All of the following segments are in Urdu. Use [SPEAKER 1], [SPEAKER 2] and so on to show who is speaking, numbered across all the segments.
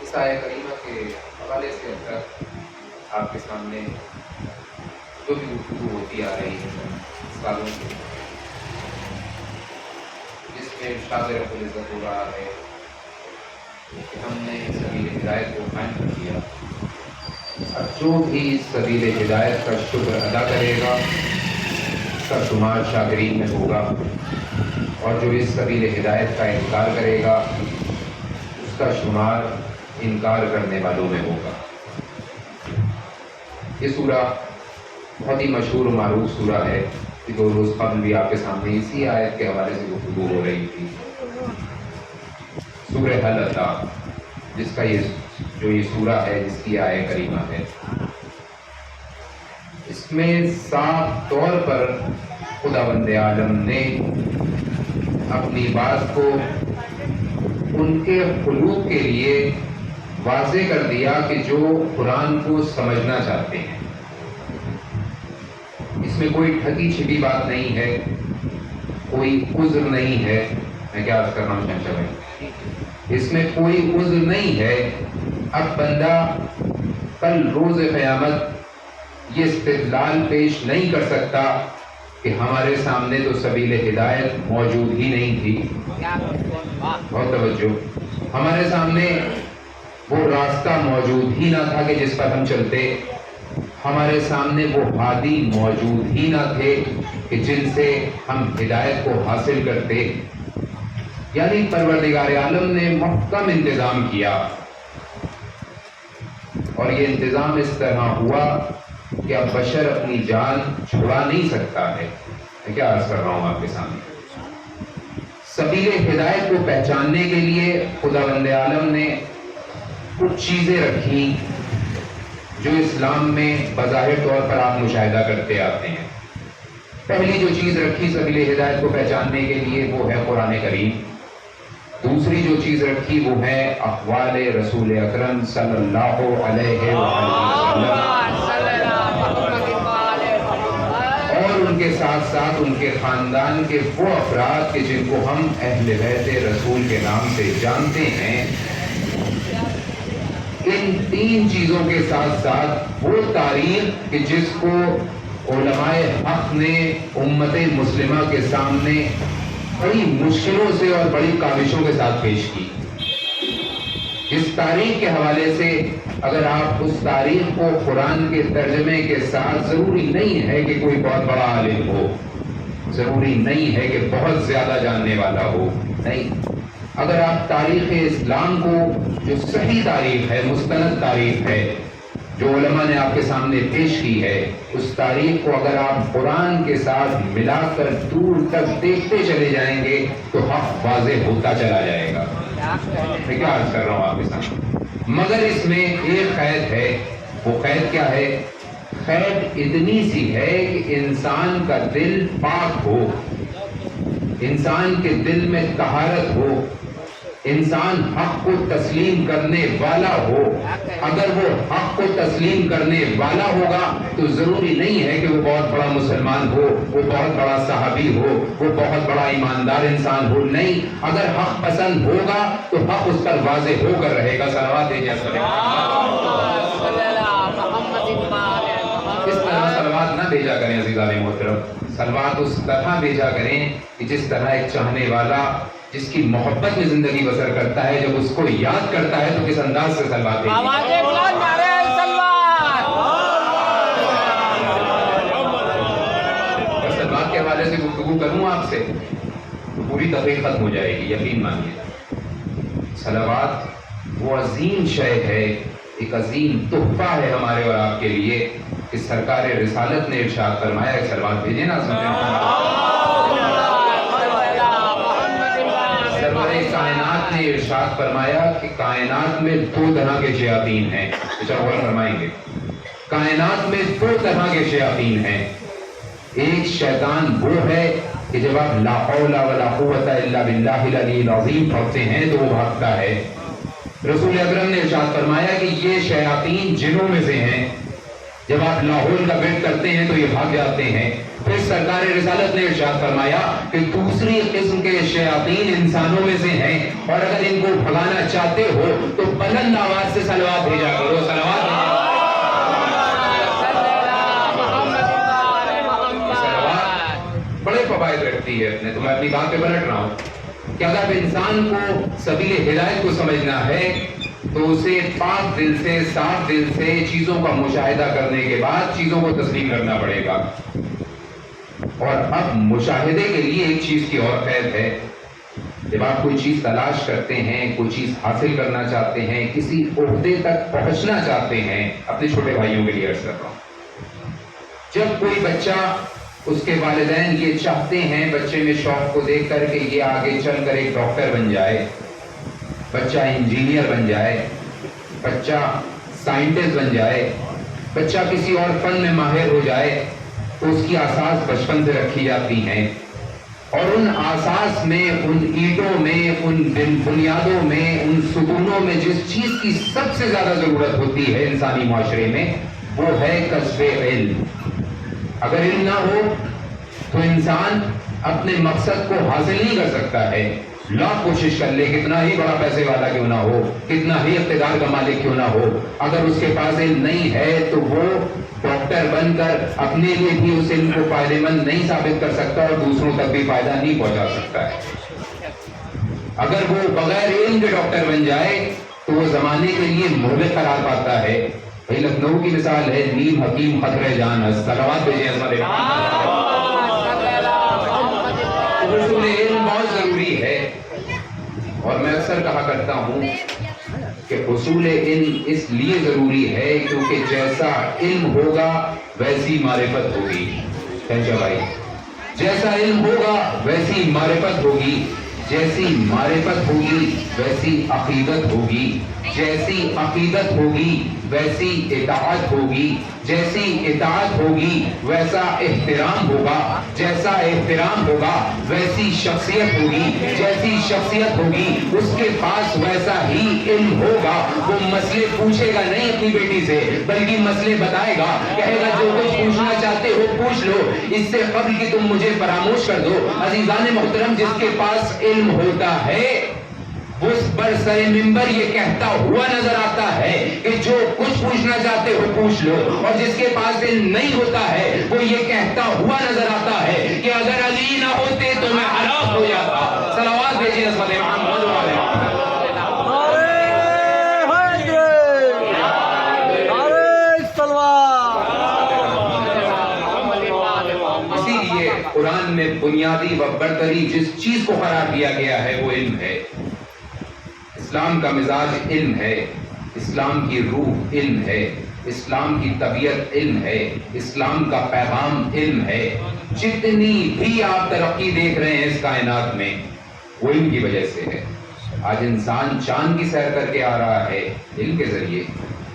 [SPEAKER 1] اس آیت کریمہ کے حوالے سے اب تک آپ کے سامنے جو بھی گفتگو ہوتی آ رہی ہے سالوں سے، جس میں ارشاد رب العزت ہو رہا ہے کہ ہم نے سبیل ہدایت کو قائم کر دیا، اور جو بھی اس سبیل ہدایت کا شکر ادا کرے گا اس کا شمار شاکرین میں ہوگا، اور جو اس سبیل ہدایت کا انکار کرے گا اس کا شمار انکار کرنے والوں میں ہوگا۔ یہ سورہ بہت ہی مشہور و معروف سورہ ہے کہ 2 روز قبل بھی آپ کے سامنے اسی آیت کے حوالے سے گفتگو ہو رہی تھی۔ سورہ حل اللہ، جس کا یہ سورہ ہے، جس کی آیت کریمہ ہے، اس میں صاف طور پر خداوند عالم نے اپنی بات کو ان کے قلوب کے لیے واضح کر دیا کہ جو قرآن کو سمجھنا چاہتے ہیں۔ اس میں کوئی ٹھگی چھپی بات نہیں ہے، کوئی عذر نہیں ہے۔ میں کیا عرض کر رہا ہوں شہنشاہ بھائی؟ اس میں کوئی عذر نہیں ہے۔ اب بندہ کل روز قیامت یہ استدلال پیش نہیں کر سکتا کہ ہمارے سامنے تو سبیل ہدایت موجود ہی نہیں تھی۔ بہت توجہ، ہمارے سامنے وہ راستہ موجود ہی نہ تھا کہ جس پر ہم چلتے، ہمارے سامنے وہ ہادی موجود ہی نہ تھے کہ جن سے ہم ہدایت کو حاصل کرتے۔ یعنی پروردگار عالم نے محکم انتظام کیا، اور یہ انتظام اس طرح ہوا کہ اب بشر اپنی جان چھڑا نہیں سکتا ہے۔ میں کیا عرض کر رہا ہوں آپ کے سامنے؟ سبیل ہدایت کو پہچاننے کے لیے خداوند عالم نے کچھ چیزیں رکھی جو اسلام میں بظاہر طور پر آپ مشاہدہ کرتے آتے ہیں۔ پہلی جو چیز رکھی سبیل ہدایت کو پہچاننے کے لیے وہ ہے قرآن کریم۔ دوسری جو چیز رکھی وہ ہے اقوال رسول اکرم صلی اللہ علیہ وسلم، اور ان کے ساتھ ساتھ ان کے خاندان کے وہ افراد کہ جن کو ہم اہل بیت رسول کے نام سے جانتے ہیں۔ ان 3 چیزوں کے ساتھ ساتھ وہ تاریخ کہ جس کو علماء حق نے امت مسلمہ کے سامنے بڑی مشکلوں سے اور بڑی کاوشوں کے ساتھ پیش کی۔ اس تاریخ کے حوالے سے اگر آپ اس تاریخ کو قرآن کے ترجمے کے ساتھ، ضروری نہیں ہے کہ کوئی بہت بڑا عالم ہو، ضروری نہیں ہے کہ بہت زیادہ جاننے والا ہو، نہیں، اگر آپ تاریخ اسلام کو، جو صحیح تاریخ ہے، مستند تاریخ ہے، جو علماء نے آپ کے سامنے پیش کی ہے، اس تاریخ کو اگر آپ قرآن کے ساتھ ملا کر دور تک دیکھتے چلے جائیں گے تو حق واضح ہوتا چلا جائے گا۔ میں کیا عرض کر رہا ہوں آپ کے سامنے؟ مگر اس میں ایک قید ہے۔ وہ قید کیا ہے؟ قید اتنی سی ہے کہ انسان کا دل پاک ہو، انسان کے دل میں طہارت ہو، انسان حق کو تسلیم کرنے والا ہو۔ اگر وہ حق کو تسلیم کرنے والا ہوگا تو ضروری نہیں ہے کہ وہ بہت بڑا مسلمان ہو، وہ بہت بڑا صحابی ہو، وہ بہت بڑا ایماندار انسان ہو، نہیں، اگر حق پسند ہوگا تو حق اس پر واضح ہو کر رہے گا۔ صلوات دیجیے۔ اس طرح صلوات نہ بھیجا کریں عزیزان محترم، صلوات اس طرح بھیجا کریں کہ جس طرح ایک چاہنے والا جس کی محبت میں زندگی بسر کرتا ہے، جب اس کو یاد کرتا ہے تو کس انداز سے صلوات بھیجے۔ اور صلوات کے حوالے سے گفتگو کروں آپ سے تو پوری تقریر ختم ہو جائے گی، یقین مانیے۔ صلوات وہ عظیم شے ہے، ایک عظیم تحفہ ہے ہمارے اور آپ کے لیے کہ سرکار رسالت نے ارشاد فرمایا کہ صلوات بھیجیں نا سرور کائنات نے ارشاد فرمایا کہ کائنات میں 2 طرح کے شیاطین ہیں. غور فرمائیں گے, کائنات میں 2 طرح کے شیاطین ہیں. ایک شیطان وہ ہے کہ جب آپ لا حول ولا قوت الا باللہ العلی العظیم پڑھتے ہیں تو وہ بھاگتا ہے. رسول اکرم نے ارشاد فرمایا کہ یہ شیاطین جنوں میں سے ہیں, جب آپ لاہور کا بیٹ کرتے ہیں تو یہ بھاگ جاتے ہیں. پھر سرکار رسالت نے ارشاد فرمایا کہ دوسری قسم کے شیاطین انسانوں میں سے ہیں, اور اگر ان کو بھگانا چاہتے ہو تو بلند آواز سے صلوات بھیجا کرو. صلوات بڑے فوائد رکھتی ہے. تو میں اپنی بات پہ پلٹ رہا ہوں کہ اگر انسان کو سبیل ہدایت کو سمجھنا ہے تو اسے پاک دل سے, صاف دل سے چیزوں کا مشاہدہ کرنے کے بعد چیزوں کو تسلیم کرنا پڑے گا. اور اب مشاہدے کے لیے ایک چیز کی اور قید ہے. جب آپ کوئی چیز تلاش کرتے ہیں, کوئی چیز حاصل کرنا چاہتے ہیں, کسی عہدے تک پہنچنا چاہتے ہیں, اپنے چھوٹے بھائیوں کے لیے عرض کر رہا ہوں, جب کوئی بچہ, اس کے والدین یہ چاہتے ہیں بچے میں شوق کو دیکھ کر کہ یہ آگے چل کر ایک ڈاکٹر بن جائے, بچہ انجینئر بن جائے, بچہ سائنٹسٹ بن جائے, بچہ کسی اور فن میں ماہر ہو جائے, تو اس کی آساس بچپن سے رکھی جاتی ہیں. اور ان آساس میں, ان اینٹوں میں, ان بنیادوں میں, ان ستونوں میں جس چیز کی سب سے زیادہ ضرورت ہوتی ہے انسانی معاشرے میں, وہ ہے کسب علم. اگر علم نہ ہو تو انسان اپنے مقصد کو حاصل نہیں کر سکتا ہے. لاکھ کوشش کر لے, کتنا ہی بڑا پیسے والا کیوں نہ ہو, کتنا ہی اقتدار کا مالک کیوں نہ ہو, اگر اس کے پاس علم نہیں ہے تو وہ ڈاکٹر بن کر اپنے لیے بھی اس علم کو فائدہ مند نہیں ثابت کر سکتا اور دوسروں تک بھی فائدہ نہیں پہنچا سکتا ہے. اگر وہ بغیر علم کے ڈاکٹر بن جائے تو وہ زمانے کے لیے مہلک قرار پاتا ہے. بھائی لکھنؤ کی مثال ہے, نیم حکیم خطرہ جان است. صلوات بھیجیں حصول علم بہت ضروری ہے. اور میں اکثر کہا کرتا ہوں کہ حصول علم اس لیے ضروری ہے کیونکہ جیسا علم ہوگا ویسی معرفت ہوگی. بھائی, جیسا علم ہوگا ویسی معرفت ہوگی, جیسی معرفت ہوگی ویسی عقیدت ہوگی, جیسی عقیدت ہوگی ویسی اطاعت ہوگی, جیسی اطاعت ہوگی ویسا احترام ہوگا, جیسا احترام ہوگا ویسی شخصیت ہوگی, جیسی شخصیت ہوگی اس کے پاس ویسا ہی علم ہوگا. وہ مسئلے پوچھے گا نہیں اپنی بیٹی سے, بلکہ مسئلے بتائے گا, کہے گا جو کچھ پوچھنا چاہتے ہو پوچھ لو, اس سے قبل کہ تم مجھے فراموش کر دو. عزیزان محترم, جس کے پاس علم ہوتا ہے اس پر سر منبر یہ کہتا ہوا نظر آتا ہے کہ جو کچھ پوچھنا چاہتے ہو پوچھ لو, اور جس کے پاس علم نہیں ہوتا ہے وہ یہ کہتا ہوا نظر آتا ہے کہ اگر علی نہ ہوتے تو میں ہلاک ہو جاتا. صلوات بھیجیں عصمت محمد والے. اسی لیے قرآن میں بنیادی و برتری جس چیز کو قرار دیا گیا ہے وہ علم ہے. اسلام کا مزاج علم ہے, اسلام کی روح علم ہے, اسلام کی طبیعت علم ہے, اسلام کا پیغام علم ہے. جتنی بھی آپ ترقی دیکھ رہے ہیں اس کائنات میں وہ علم کی وجہ سے ہے. آج انسان چاند کی سیر کر کے آ رہا ہے علم کے ذریعے,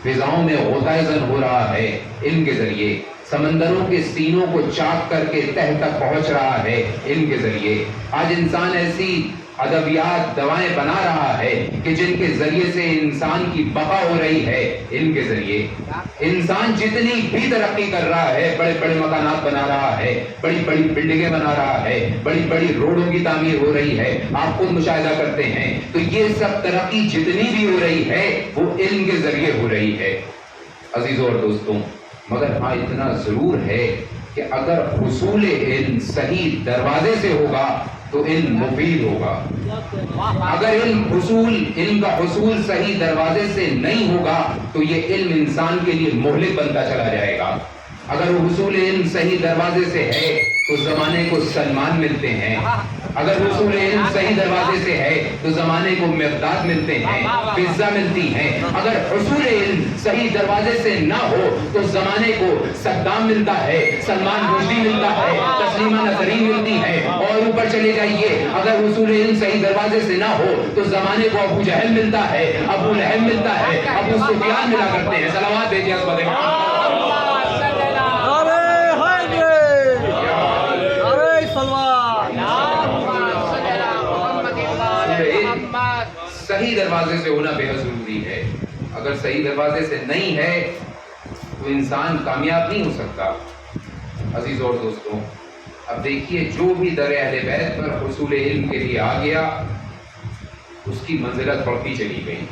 [SPEAKER 1] فضاؤں میں غوطۂ زن ہو رہا ہے علم کے ذریعے, سمندروں کے سینوں کو چاک کر کے تہ تک پہنچ رہا ہے علم کے ذریعے. آج انسان ایسی ادویات, دوائیں بنا رہا ہے کہ جن کے ذریعے سے انسان کی بقا ہو رہی ہے علم کے ذریعے. انسان جتنی بھی ترقی کر رہا ہے, بڑے بڑے مکانات بنا رہا ہے, بڑی بڑی بلڈنگیں بنا رہا ہے, بڑی بڑی روڈوں کی تعمیر ہو رہی ہے, آپ خود مشاہدہ کرتے ہیں, تو یہ سب ترقی جتنی بھی ہو رہی ہے وہ علم کے ذریعے ہو رہی ہے. عزیزوں اور دوستوں, مگر ہاں اتنا ضرور ہے کہ اگر حصول علم صحیح دروازے سے ہوگا تو علم مفید ہوگا. اگر علم کا حصول صحیح دروازے سے نہیں ہوگا تو یہ علم انسان کے لیے مہلک بنتا چلا جائے گا. اگر حصول علم صحیح دروازے سے ہے تو زمانے کو سلمان ملتے ہیں، اگر حصول علم صحیح دروازے سے ہے تو زمانے کو مقداد ملتے ہیں، فضہ ملتی ہیں۔ اگر حصول علم صحیح دروازے سے نہ ہو تو زمانے کو صدام ملتا ہے، سلمان رشدی ملتا ہے، تسلیمہ نسرین ملتی ہے، اور اوپر چلے جائیے اگر حصول علم صحیح دروازے سے نہ ہو تو زمانے کو ابو جہل ملتا ہے، ابو لہب ملتا ہے، ابو سفیان ملا کرتے ہیں۔ صلوات بھیجیے عظمت محمد۔ صحیح دروازے سے ہونا بے حد ضروری ہے، اگر صحیح دروازے سے نہیں ہے تو انسان کامیاب نہیں ہو سکتا۔ عزیز اور دوستوں، اب دیکھیے جو بھی در اہل بیت پر حصول علم کے لیے آ گیا اس کی منزلت بڑھتی چلی گئی۔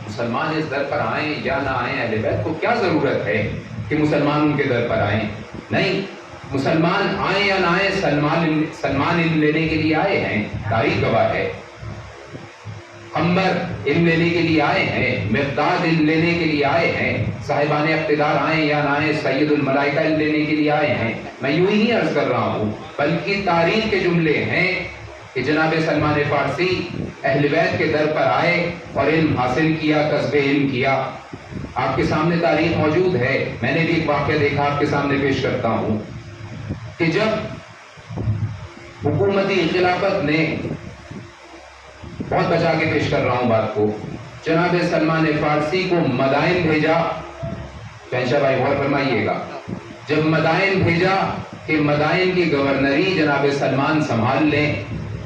[SPEAKER 1] مسلمان اس در پر آئیں یا نہ آئیں، اہل بیت کو کیا ضرورت ہے کہ مسلمان ان کے در پر آئیں؟ نہیں، مسلمان آئیں یا نہ آئیں، سلمان علم لینے کے لیے آئے ہیں، تاریخ گواہ ہے۔ عمر علم لینے کے لیے آئے ہیں، مقداد علم لینے کے لیے آئے ہیں، صاحبان اقتدار آئیں یا نہ آئیں، سید الملائکہ علم لینے کے لیے آئے ہیں۔ میں یوں ہی نہیں عرض کر رہا ہوں بلکہ تاریخ کے جملے ہیں کہ جناب سلمان فارسی اہل بیت کے در پر آئے اور علم حاصل کیا، کسب علم کیا۔ آپ کے سامنے تاریخ موجود ہے، میں نے بھی ایک واقعہ دیکھا آپ کے سامنے پیش کرتا ہوں کہ جب حکومتی خلافت نے، بہت بچا کے پیش کر رہا ہوں بات کو، جناب سلمان فارسی کو مدائن بھیجا، شہنشاہ بھائی غور فرمائیے گا، جب مدائن بھیجا کہ مدائن کی گورنری جناب سلمان سنبھال لیں،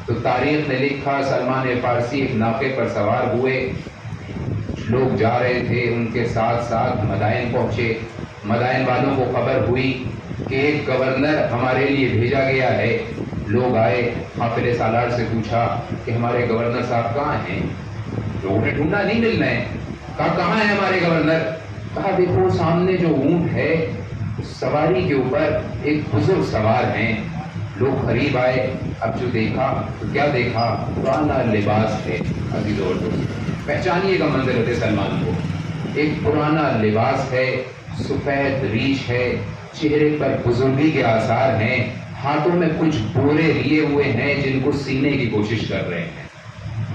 [SPEAKER 1] تو تاریخ نے لکھا سلمان فارسی ایک ناقے پر سوار ہوئے، لوگ جا رہے تھے ان کے ساتھ ساتھ مدائن پہنچے، مدائن والوں کو خبر ہوئی کہ ایک گورنر ہمارے لیے بھیجا گیا ہے۔ لوگ آئے، قافلے سالار سے پوچھا کہ ہمارے گورنر صاحب کہاں ہیں؟ لوگوں نے ڈھونڈا، نہیں مل رہے ہیں، کہا کہاں ہے ہمارے گورنر؟ کہا دیکھو سامنے جو اونٹ ہے سواری کے اوپر ایک بزرگ سوار ہیں۔ لوگ قریب آئے، اب جو دیکھا تو کیا دیکھا؟ پرانا لباس ہے۔ عزیز اور دوست، پہچانیے گا منزلت سلمان کو، ایک پرانا لباس ہے، سفید ریش ہے، چہرے پر بزرگی کے آثار ہیں، ہاتھوں میں کچھ بورے لیے ہوئے ہیں جن کو سینے کی کوشش کر رہے ہیں۔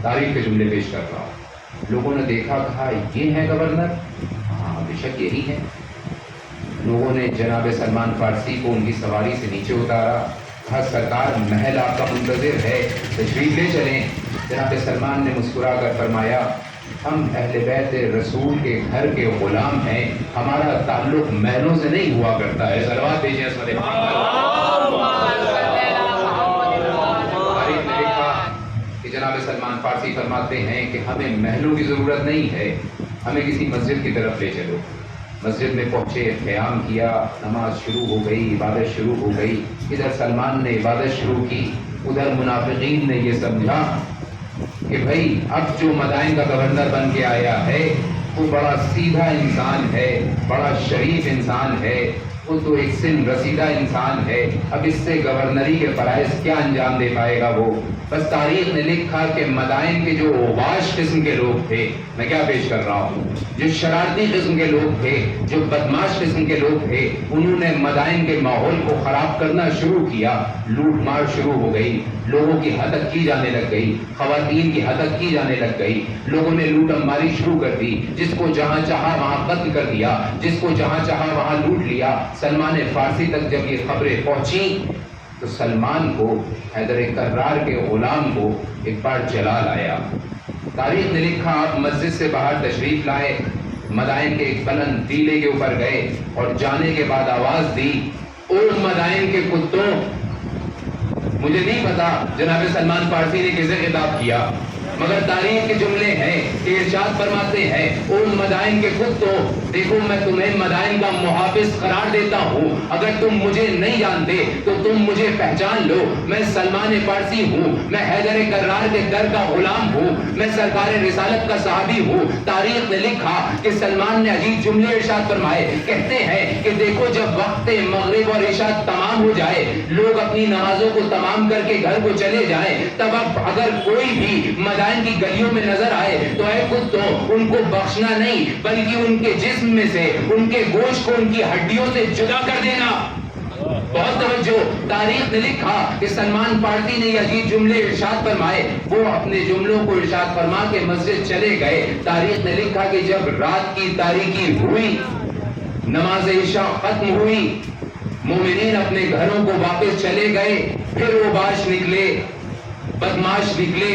[SPEAKER 1] تاریخ کے جملے پیش کر رہا ہوں۔ لوگوں نے دیکھا، کہا یہ ہے گورنر؟ ہاں بے شک یہی ہے۔ لوگوں نے جناب سلمان فارسی کو ان کی سواری سے نیچے اتارا، کہا سرکار محل آپ کا منتظر ہے، تشریف لے چلیں۔ جناب سلمان نے مسکرا کر فرمایا ہم اہل بیت رسول کے گھر کے غلام ہیں، ہمارا تعلق محلوں سے نہیں ہوا کرتا ہے۔ صلوات بھیجیں عظمت محمد۔ تاریخ نے لکھا کہ جناب سلمان فارسی فرماتے ہیں کہ ہمیں محلوں کی ضرورت نہیں ہے، ہمیں کسی مسجد کی طرف لے چلو۔ مسجد میں پہنچے، قیام کیا، نماز شروع ہو گئی، عبادت شروع ہو گئی۔ ادھر سلمان نے عبادت شروع کی، ادھر منافقین نے یہ سمجھا کہ بھائی اب جو مدائن کا گورنر بن کے آیا ہے وہ بڑا سیدھا انسان ہے، بڑا شریف انسان ہے، وہ تو ایک سن رسیدہ انسان ہے، اب اس سے گورنری کے فرائض کیا انجام دے پائے گا وہ۔ بس تاریخ نے لکھا کہ مدائن کے جو اوباش قسم کے لوگ تھے، میں کیا پیش کر رہا ہوں، جو شرارتی قسم کے لوگ تھے، جو بدماش قسم کے لوگ تھے، انہوں نے مدائن کے ماحول کو خراب کرنا شروع کیا، لوٹ مار شروع ہو گئی، لوگوں کی ہتک کی جانے لگ گئی، خواتین کی ہتک کی جانے لگ گئی، لوگوں نے لوٹم ماری شروع کر دی، جس کو جہاں چاہا وہاں قتل کر دیا، جس کو جہاں چاہا وہاں لوٹ لیا۔ سلمان فارسی تک جب یہ خبریں پہنچی تو سلمان کو، حیدر کرار کے غلام کو ایک بار جلال آیا۔ تاریخ نے لکھا آپ مسجد سے باہر تشریف لائے، مدائن کے ایک بلند ٹیلے کے اوپر گئے اور جانے کے بعد آواز دی او مدائن کے کتوں۔ مجھے نہیں پتا جناب سلمان فارسی نے کسے خطاب کیا، مگر تاریخ کے جملے ہیں کہ ارشاد فرماتے ہیں او مدائن کے کتوں، دیکھو میں تمہیں مدائن کا محافظ قرار دیتا ہوں، اگر تم مجھے نہیں جانتے تو تم مجھے پہچان لو، میں سلمان فارسی ہوں، میں حیدر کرار کے در کا غلام ہوں، میں سرکار رسالت کا صحابی ہوں۔ تاریخ نے لکھا کہ سلمان نے عجیب جملے ارشاد فرمائے، کہتے ہیں کہ دیکھو جب وقت مغرب اور عشاء تمام ہو جائے، لوگ اپنی نمازوں کو تمام کر کے گھر کو چلے جائیں، تب اب اگر کوئی بھی مدائن مدائن کی گلیوں میں نظر آئے تو اے کتوں ان کو بخشنا نہیں بلکہ ان کے جسم میں سے ان کے گوشت کو ان کی ہڈیوں سے جدا کر دینا. بہت توجہ. تاریخ نے لکھا کہ سلمان فارسی نے یہ عجیب جملے ارشاد فرمائے. وہ اپنے جملوں کو ارشاد فرما کے مسجد چلے گئے. تاریخ نے لکھا کہ جب رات کی تاریکی ہوئی, نماز عشاء ختم ہوئی, مومنین اپنے گھروں کو واپس چلے گئے. پھر اوباش نکلے, بدماش نکلے,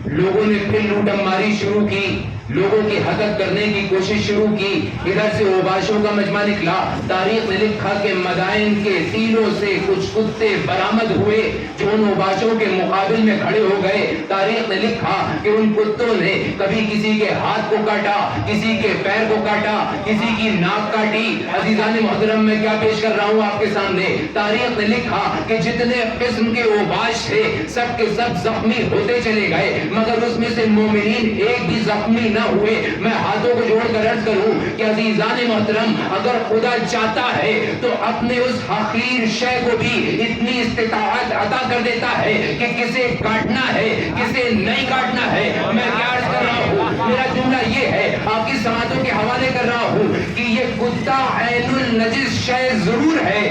[SPEAKER 1] لوگوں نے پھر لوٹم ماری شروع کی, لوگوں کی حدت کرنے کی کوشش شروع کی. ادھر سے اوباشوں کا مجمع نکلا. تاریخ نے لکھا کہ مدائن کے تینوں سے کچھ کتے برآمد ہوئے جو ان اوباشوں کے مقابل میں کھڑے ہو گئے. تاریخ نے لکھا کہ ان کتوں نے کبھی کسی کے ہاتھ کو کاٹا, کسی کے پیر کو کاٹا, کسی کی ناک کاٹی. عزیزان محترم میں کیا پیش کر رہا ہوں آپ کے سامنے؟ تاریخ نے لکھا کہ جتنے قسم کے اوباش تھے سب کے سب زخمی ہوتے چلے گئے, مگر اس میں سے مومنین ایک بھی زخمی نہ ہوئے. میں ہاتھوں کو جوڑ کر عرض کروں کہ عزیزان محترم اگر خدا چاہتا ہے تو اپنے اس حقیر شے کو بھی اتنی استطاعت عطا کر دیتا ہے کہ کسے کاٹنا ہے کسے نہیں کاٹنا ہے. میں کیا عرض کر رہا ہوں؟ میرا جملہ یہ ہے, آپ کی سماعتوں کے حوالے کر رہا ہوں کہ یہ کتا عین النجس شے ضرور ہے,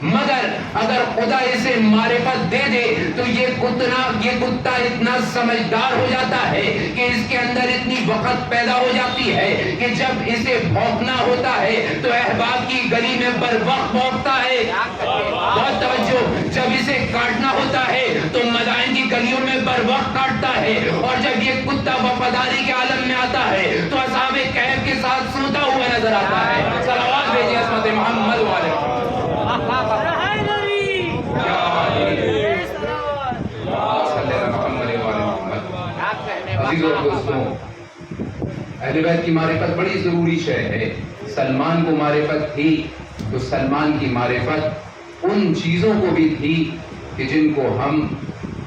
[SPEAKER 1] مگر اگر خدا اسے معرفت دے دے تو یہ کتا اتنا سمجھدار ہو جاتا ہے کہ اس کے اندر اتنی وقت پیدا ہو جاتی ہے کہ جب اسے بھونکنا ہوتا ہے تو احباب کی گلی میں بر وقت بھونکتا ہے. بہت توجہ. جب اسے کاٹنا ہوتا ہے تو مدائن کی گلیوں میں بر وقت کاٹتا ہے, اور جب یہ کتا وفاداری کے عالم میں آتا ہے تو اصحاب کہف کے ساتھ سوتا ہوا نظر آتا ہے. صلوات بھیجیے عصمت محمد والے. عزیزوں دوستوں, اہل بیت کی معرفت بڑی ضروری شے ہے. سلمان کو معرفت تھی تو سلمان کی معرفت ان چیزوں کو بھی تھی کہ جن کو ہم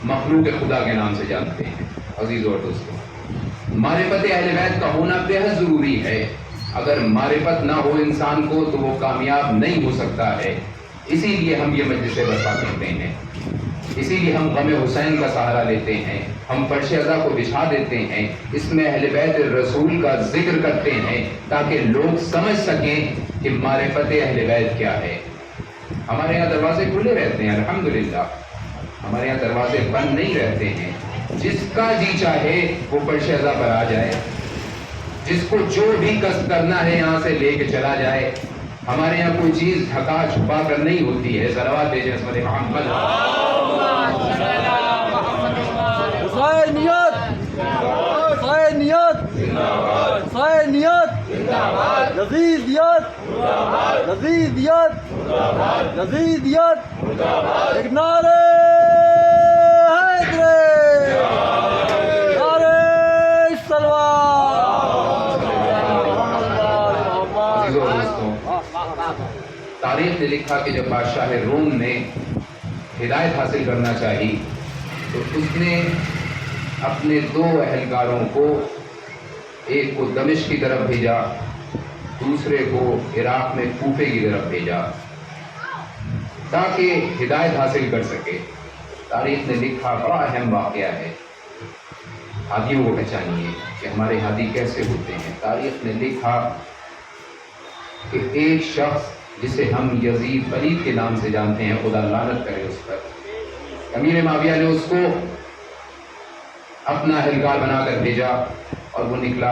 [SPEAKER 1] مخلوق خدا کے نام سے جانتے ہیں. عزیزوں اور دوستوں, معرفت اہل بیت کا ہونا بہت ضروری ہے. اگر معرفت نہ ہو انسان کو تو وہ کامیاب نہیں ہو سکتا ہے. اسی لیے ہم یہ مجلس برپا کرتے ہیں, اسی لیے ہم غم حسین کا سہارا لیتے ہیں, ہم فرش ازا کو بچھا دیتے ہیں, اس میں اہل بیت رسول کا ذکر کرتے ہیں تاکہ لوگ سمجھ سکیں کہ معرفت اہل بیت کیا ہے. ہمارے یہاں دروازے کھلے رہتے ہیں الحمدللہ, ہمارے یہاں دروازے بند نہیں رہتے ہیں. جس کا جی چاہے وہ فرش ازا پر آ جائے, جس کو جو بھی قصد کرنا ہے یہاں سے لے کے چلا جائے. ہمارے یہاں کوئی چیز ڈھکا چھپا کر نہیں ہوتی ہے. صلوات بھیجیں عصمت محمد.
[SPEAKER 2] حسینیت حسینیت حسینیت, یزیدیت یزیدیت یزیدیت, ایک نعرہ حیدر, نعرہ سلوات.
[SPEAKER 1] عزیزوں دوستوں, تاریخ نے لکھا کہ جب بادشاہ روم نے ہدایت حاصل کرنا چاہی تو اس نے اپنے 2 اہلکاروں کو, ایک کو دمشق کی طرف بھیجا, دوسرے کو عراق میں کوفے کی طرف بھیجا تاکہ ہدایت حاصل کر سکے. تاریخ نے لکھا بڑا اہم واقعہ ہے, ہادیوں کو پہچانیے کہ ہمارے ہادی کیسے ہوتے ہیں. تاریخ نے لکھا کہ ایک شخص جسے ہم یزید ولید کے نام سے جانتے ہیں, خدا لعنت کرے اس پر, امیر معاویہ نے اس کو اپنا اہلکار بنا کر بھیجا اور وہ نکلا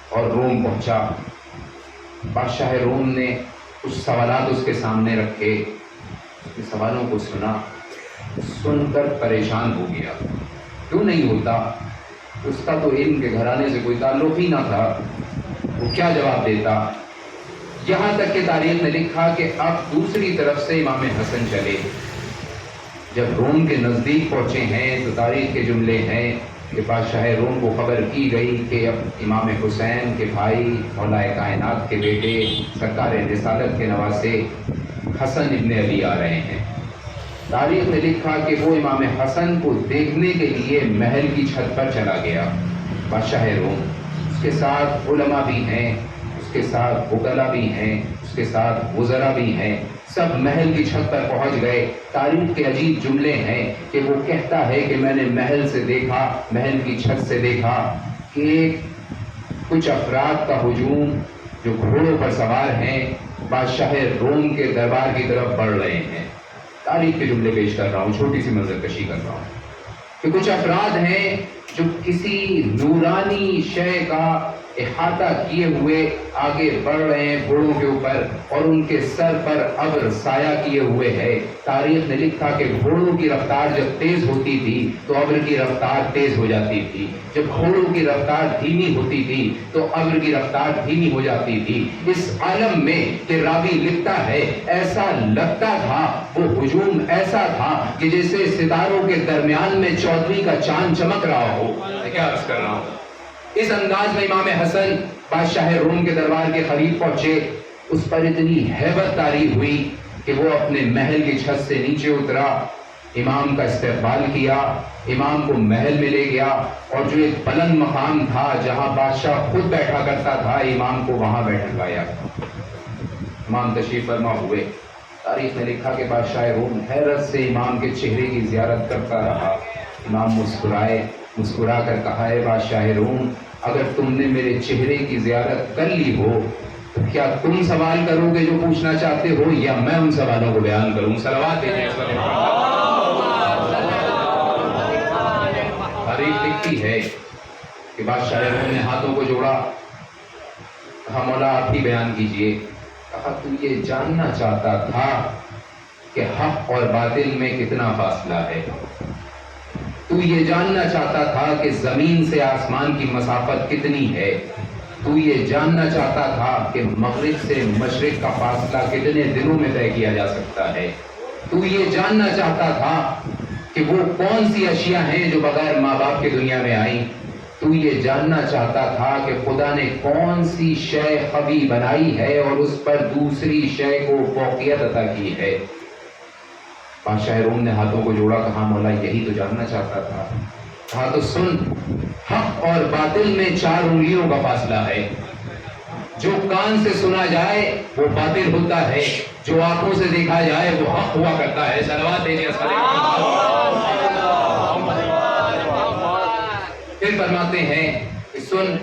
[SPEAKER 1] اور روم پہنچا. بادشاہ روم نے کچھ سوالات اس کے سامنے رکھے, اس کے سوالوں کو سن کر پریشان ہو گیا. کیوں نہیں ہوتا, اس کا تو علم کے گھرانے سے کوئی تعلق ہی نہ تھا, وہ کیا جواب دیتا. یہاں تک کہ تاریخ نے لکھا کہ اب دوسری طرف سے امام حسن چلے. جب روم کے نزدیک پہنچے ہیں تو تاریخ کے جملے ہیں کہ بادشاہ روم کو خبر کی گئی کہ اب امام حسین کے بھائی, مولا کائنات کے بیٹے, سرکار رسالت کے نواسے حسن ابن علی آ رہے ہیں. تاریخ نے لکھا کہ وہ امام حسن کو دیکھنے کے لیے محل کی چھت پر چلا گیا. بادشاہ روم, اس کے ساتھ علماء بھی ہیں, اس کے ساتھ وکلا بھی ہیں, اس اس کے ساتھ وزراء بھی ہیں، سب محل کی چھت پر پہنچ گئے۔ تاریخ کے عجیب جملے ہیں کہ وہ کہتا ہے کہ میں نے محل سے دیکھا، محل کی چھت سے دیکھا کہ کچھ افراد کا ہجوم جو گھوڑوں پر سوار ہیں بادشاہ روم کے دربار کی طرف بڑھ رہے ہیں۔ تاریخ کے جملے پیش کر رہا ہوں، چھوٹی سی منظر کشی کر رہا ہوں کہ کچھ افراد ہیں جو کسی نورانی شے کا احاطہ کیے ہوئے آگے بڑھ رہے ہیں گھوڑوں کے اوپر، اور ان کے سر پر ابر سایہ کیے ہوئے ہے۔ تاریخ نے لکھا کہ گھوڑوں کی رفتار جب تیز ہوتی تھی تو ابر کی رفتار تیز ہو جاتی تھی، جب گھوڑوں کی رفتار دھیمی ہوتی تھی تو ابر کی رفتار دھیمی ہو جاتی تھی۔ اس عالم میں کہ راوی لکھتا ہے ایسا لگتا تھا، وہ ہجوم ایسا تھا کہ جیسے ستاروں کے درمیان میں 14ویں کا چاند چمک رہا ہو۔ میں کیا عرض کر رہا ہوں؟ اس انداز میں امام حسن بادشاہ روم کے دربار کے قریب پہنچے، اس پر اتنی ہیبت طاری ہوئی کہ وہ اپنے محل کی چھت سے نیچے اترا، امام کا استقبال کیا، امام کو محل میں لے گیا، اور جو ایک بلند مقام تھا جہاں بادشاہ خود بیٹھا کرتا تھا، امام کو وہاں بیٹھوایا۔ امام تشریف فرما ہوئے۔ تاریخ نے لکھا کہ بادشاہ روم حیرت سے امام کے چہرے کی زیارت کرتا رہا۔ امام مسکرا کر کہا، ہے بادشاہ روم، اگر تم نے میرے چہرے کی زیارت کر لی ہو تو کیا تم سوال کرو گے جو پوچھنا چاہتے ہو، یا میں ان سوالوں کو بیان کروں؟ صلوات دیجیے۔ تاریخ لکھتی ہے کہ بادشاہ روم نے ہاتھوں کو جوڑا، کہا مولا آپ ہی بیان کیجئے۔ کہا تو یہ جاننا چاہتا تھا کہ حق اور باطل میں کتنا فاصلہ ہے، تو یہ جاننا چاہتا تھا کہ زمین سے آسمان کی مسافت کتنی ہے، تو یہ جاننا چاہتا تھا کہ مغرب سے مشرق کا فاصلہ کتنے دنوں میں طے کیا جا سکتا ہے، تو یہ جاننا چاہتا تھا کہ وہ کون سی اشیاء ہیں جو بغیر ماں باپ کے دنیا میں آئیں، تو یہ جاننا چاہتا تھا کہ خدا نے کون سی شے قوی بنائی ہے اور اس پر دوسری شے کو فوقیت عطا کی ہے۔ بادشاہ روم نے ہاتھوں کو جوڑا، کہا مولا یہی تو جاننا چاہتا تھا۔ کہا تو سن، حق اور باطل میں 4 انگلیوں کا فاصلہ ہے، جو کان سے سنا جائے وہ باطل ہوتا ہے، جو آنکھوں سے دیکھا جائے وہ حق ہوا کرتا ہے۔ صلوات دیجیے۔ پھر فرماتے ہیں کہ سن،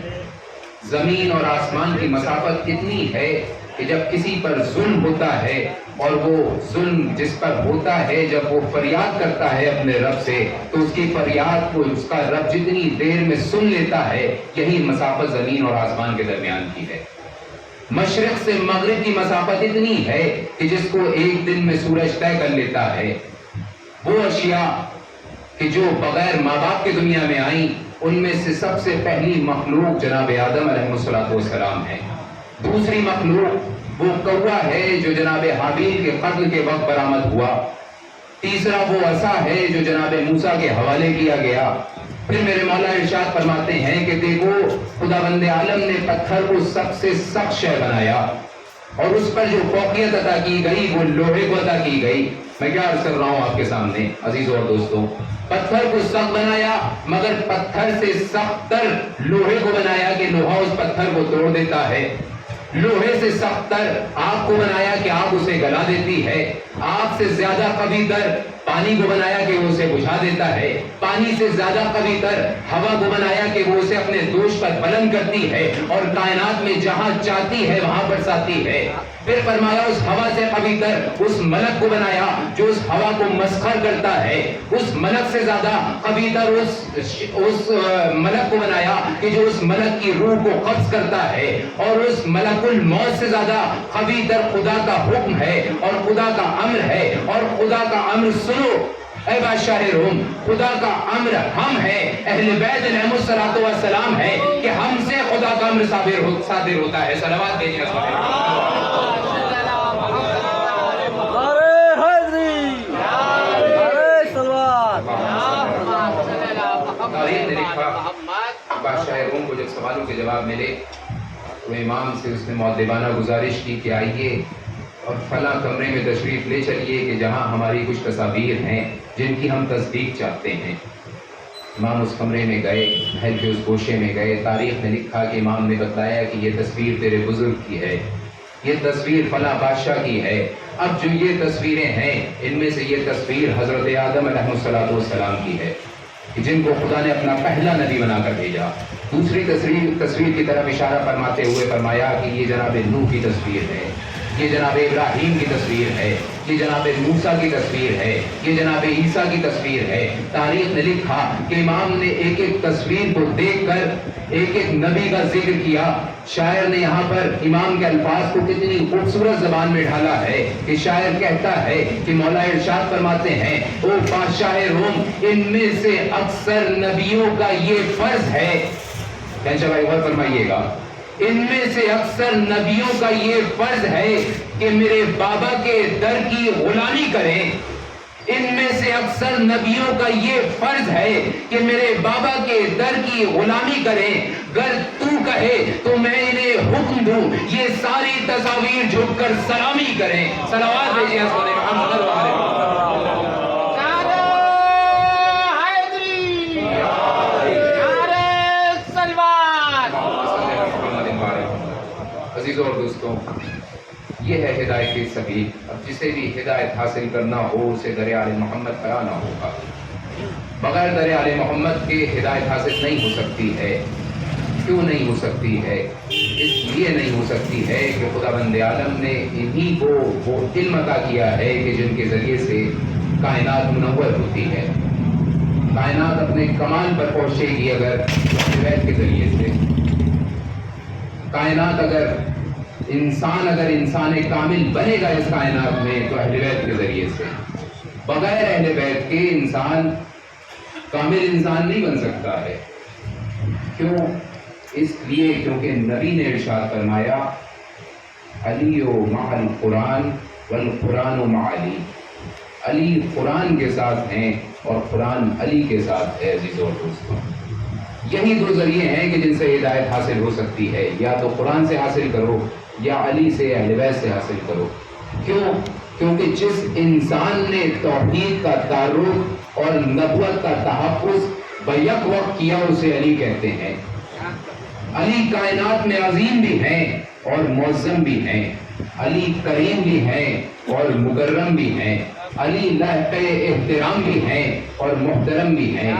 [SPEAKER 1] زمین اور آسمان کی مسافت اتنی ہے کہ جب کسی پر ظلم ہوتا ہے اور وہ ظلم جس پر ہوتا ہے جب وہ فریاد کرتا ہے اپنے رب سے تو اس کی فریاد کو اس کا رب جتنی دیر میں سن لیتا ہے، یہی مسافت زمین اور آسمان کے درمیان کی ہے۔ مشرق سے مغرب کی مسافت اتنی ہے کہ جس کو ایک دن میں سورج طے کر لیتا ہے۔ وہ اشیاء کہ جو بغیر ماں باپ کی دنیا میں آئیں، ان میں سے سب سے پہلی مخلوق جناب آدم علیہ السلام ہے۔ دوسری مخلوق وہ کوا ہے جو جناب حابیل کے قتل کے وقت برآمد ہوا۔ تیسرا وہ عصا ہے جو جناب موسیٰ کے حوالے کیا گیا۔ پھر میرے مولا ارشاد فرماتے ہیں کہ دیکھو خداوند عالم نے پتھر کو سب سے سخت شے بنایا اور اس پر جو فوقیت عطا کی گئی وہ لوہے کو عطا کی گئی۔ میں کیا عرض کر رہا ہوں آپ کے سامنے عزیزوں اور دوستوں، پتھر کو سخت بنایا مگر پتھر سے سخت تر لوہے کو بنایا کہ لوہا اس پتھر کو توڑ دیتا ہے۔ لوہے سے سخت تر آگ کو بنایا کہ آگ اسے گلا دیتی ہے۔ آگ سے زیادہ قوی تر پانی کو بنایا کہ وہ اسے بجھا دیتا ہے۔ پانی سے زیادہ قوی تر ہوا کو بنایا کہ وہ اسے اپنے دوش پر بلند کرتی ہے اور کائنات میں جہاں چاہتی ہے وہاں برساتی ہے۔ پھر فرمایا اس ہوا سے قوی تر اس ملک کو بنایا جو اس ہوا کو مسخر کرتا ہے۔ اس ملک سے زیادہ قوی تر اس ملک کو بنایا کہ جو اس ملک کی روح کو قبض کرتا ہے۔ اور اس ملک الموت سے زیادہ قوی تر خدا کا حکم ہے اور خدا کا امر ہے۔ اور خدا کا امر سنو اے بادشاہ روم، خدا کا امر ہم ہے، اہل بیت علیہم السلام ہے کہ ہم سے خدا کا امر صادر ہوتا ہے۔ صلوات دیجیے۔ تاریخ نے لکھا بادشاہ روم کو جب سوالوں کے جواب ملے تو امام سے اس نے مؤدبانہ گزارش کی کہ آئیے اور فلاں کمرے میں تشریف لے چلیے کہ جہاں ہماری کچھ تصاویر ہیں جن کی ہم تصدیق چاہتے ہیں۔ امام اس کمرے میں گئے، محل کے اس گوشے میں گئے۔ تاریخ نے لکھا کہ امام نے بتایا کہ یہ تصویر تیرے بزرگ کی ہے، یہ تصویر فلاں بادشاہ کی ہے. اب جو یہ تصویریں ہیں ان میں سے یہ تصویر حضرت آدم علیہ السلام کی ہے جن کو خدا نے اپنا پہلا نبی بنا کر بھیجا. دوسری تصویر کی طرف اشارہ فرماتے ہوئے فرمایا کہ یہ جناب نوح کی تصویر ہے, یہ جناب ابراہیم کی تصویر ہے, یہ جناب موسیٰ کی تصویر ہے, یہ جناب عیسیٰ کی تصویر ہے. تاریخ نے لکھا کہ امام نے ایک ایک تصویر کو دیکھ کر ایک ایک نبی کا ذکر کیا. شاعر نے یہاں پر امام کے الفاظ کو کتنی خوبصورت زبان میں ڈھالا ہے کہ شاعر کہتا ہے کہ مولا ارشاد فرماتے ہیں او بادشاہ روم, ان میں سے اکثر نبیوں کا یہ فرض ہے, بھائی غور فرمائیے گا, ان میں سے اکثر نبیوں کا یہ فرض ہے کہ میرے بابا کے در کی غلامی کریں. ان میں سے اکثر نبیوں کا یہ فرض ہے کہ میرے بابا کے در کی غلامی کریں. گر تو کہے تو میں انہیں حکم دوں یہ ساری تصاویر جھک کر سلامی کریں. صلوات بھیجیں محمد عزیزوں اور دوستوں, یہ ہے ہدایت کی سبیل. اب جسے بھی ہدایت حاصل کرنا ہو اسے در آل محمد پر آنا ہوگا. بغیر در آل محمد کے ہدایت حاصل نہیں ہو سکتی ہے. کیوں نہیں ہو سکتی ہے؟ اس لیے نہیں ہو سکتی ہے کہ خدا بند عالم نے انہی کو وہ علم عطا کیا ہے کہ جن کے ذریعے سے کائنات منور ہوتی ہے. کائنات اپنے کمال پر پہنچے گی اگر ہدایت کے ذریعے سے. کائنات اگر انسان کامل بنے گا اس کائنات میں تو اہل بیت کے ذریعے سے. بغیر اہل بیت کے انسان کامل انسان نہیں بن سکتا ہے. کیوں؟ اس لیے کیونکہ نبی نے ارشاد فرمایا علی مع القرآن والقرآن مع علی. علی قرآن کے ساتھ ہیں اور قرآن علی کے ساتھ ہے. عزیزوں اور دوستوں, یہی دو ذریعے ہیں کہ جن سے ہدایت حاصل ہو سکتی ہے. یا تو قرآن سے حاصل کرو یا علی سے اہل بیت سے حاصل کرو. کیوں؟ کیونکہ جس انسان نے توحید کا تعارف اور نبوت کا تحفظ بیک وقت کیا اسے علی کہتے ہیں. علی کائنات میں عظیم بھی ہیں اور معظم بھی ہیں. علی کریم بھی ہیں اور مکرم بھی ہیں. علی لائق احترام بھی ہیں اور محترم بھی ہیں.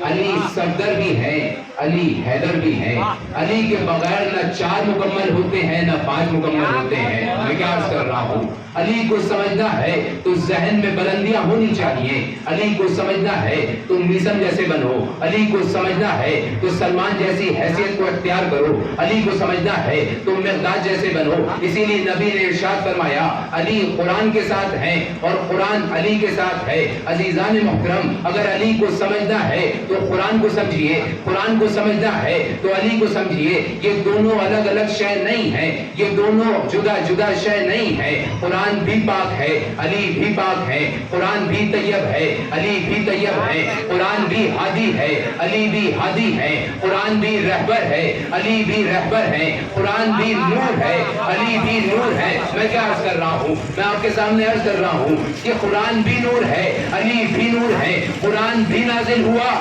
[SPEAKER 1] علی صفدر بھی ہیں, علی حیدر بھی ہیں. علی کے بغیر نہ 4 مکمل ہوتے ہیں نہ 5 مکمل ہوتے ہیں. میں کیا عرض کر رہا ہوں, علی کو سمجھنا ہے تو ذہن میں بلندیاں ہونی چاہیے. علی کو سمجھنا ہے تو میزم جیسے بنو. علی کو سمجھنا ہے تو سلمان جیسی حیثیت کو اختیار کرو. علی کو سمجھنا ہے تو مقداد جیسے بنو. اسی لیے نبی نے ارشاد فرمایا علی قرآن کے ساتھ ہیں اور قرآن علی کے ساتھ ہے. عزیزان محترم, اگر علی کو سمجھنا ہے تو قرآن کو سمجھیے, قرآن کو سمجھنا ہے تو علی کو سمجھیے. یہ دونوں الگ الگ شے نہیں ہیں, یہ دونوں جدا جدا شے نہیں ہے. قرآن بھی پاک ہے, علی بھی پاک ہے. قرآن بھی طیب ہے, علی بھی طیب ہے. قرآن بھی ہادی ہے, علی بھی ہادی ہے. قرآن بھی رہبر ہے, علی بھی رہبر ہے. قرآن بھی نور ہے, علی بھی نور ہے. میں کیا عرض کر رہا ہوں, میں آپ کے سامنے عرض کر رہا ہوں کہ قرآن بھی نور ہے, علی بھی نور ہے. قرآن بھی نازل ہوا,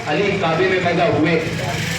[SPEAKER 1] علی کعبے میں پیدا ہوئے.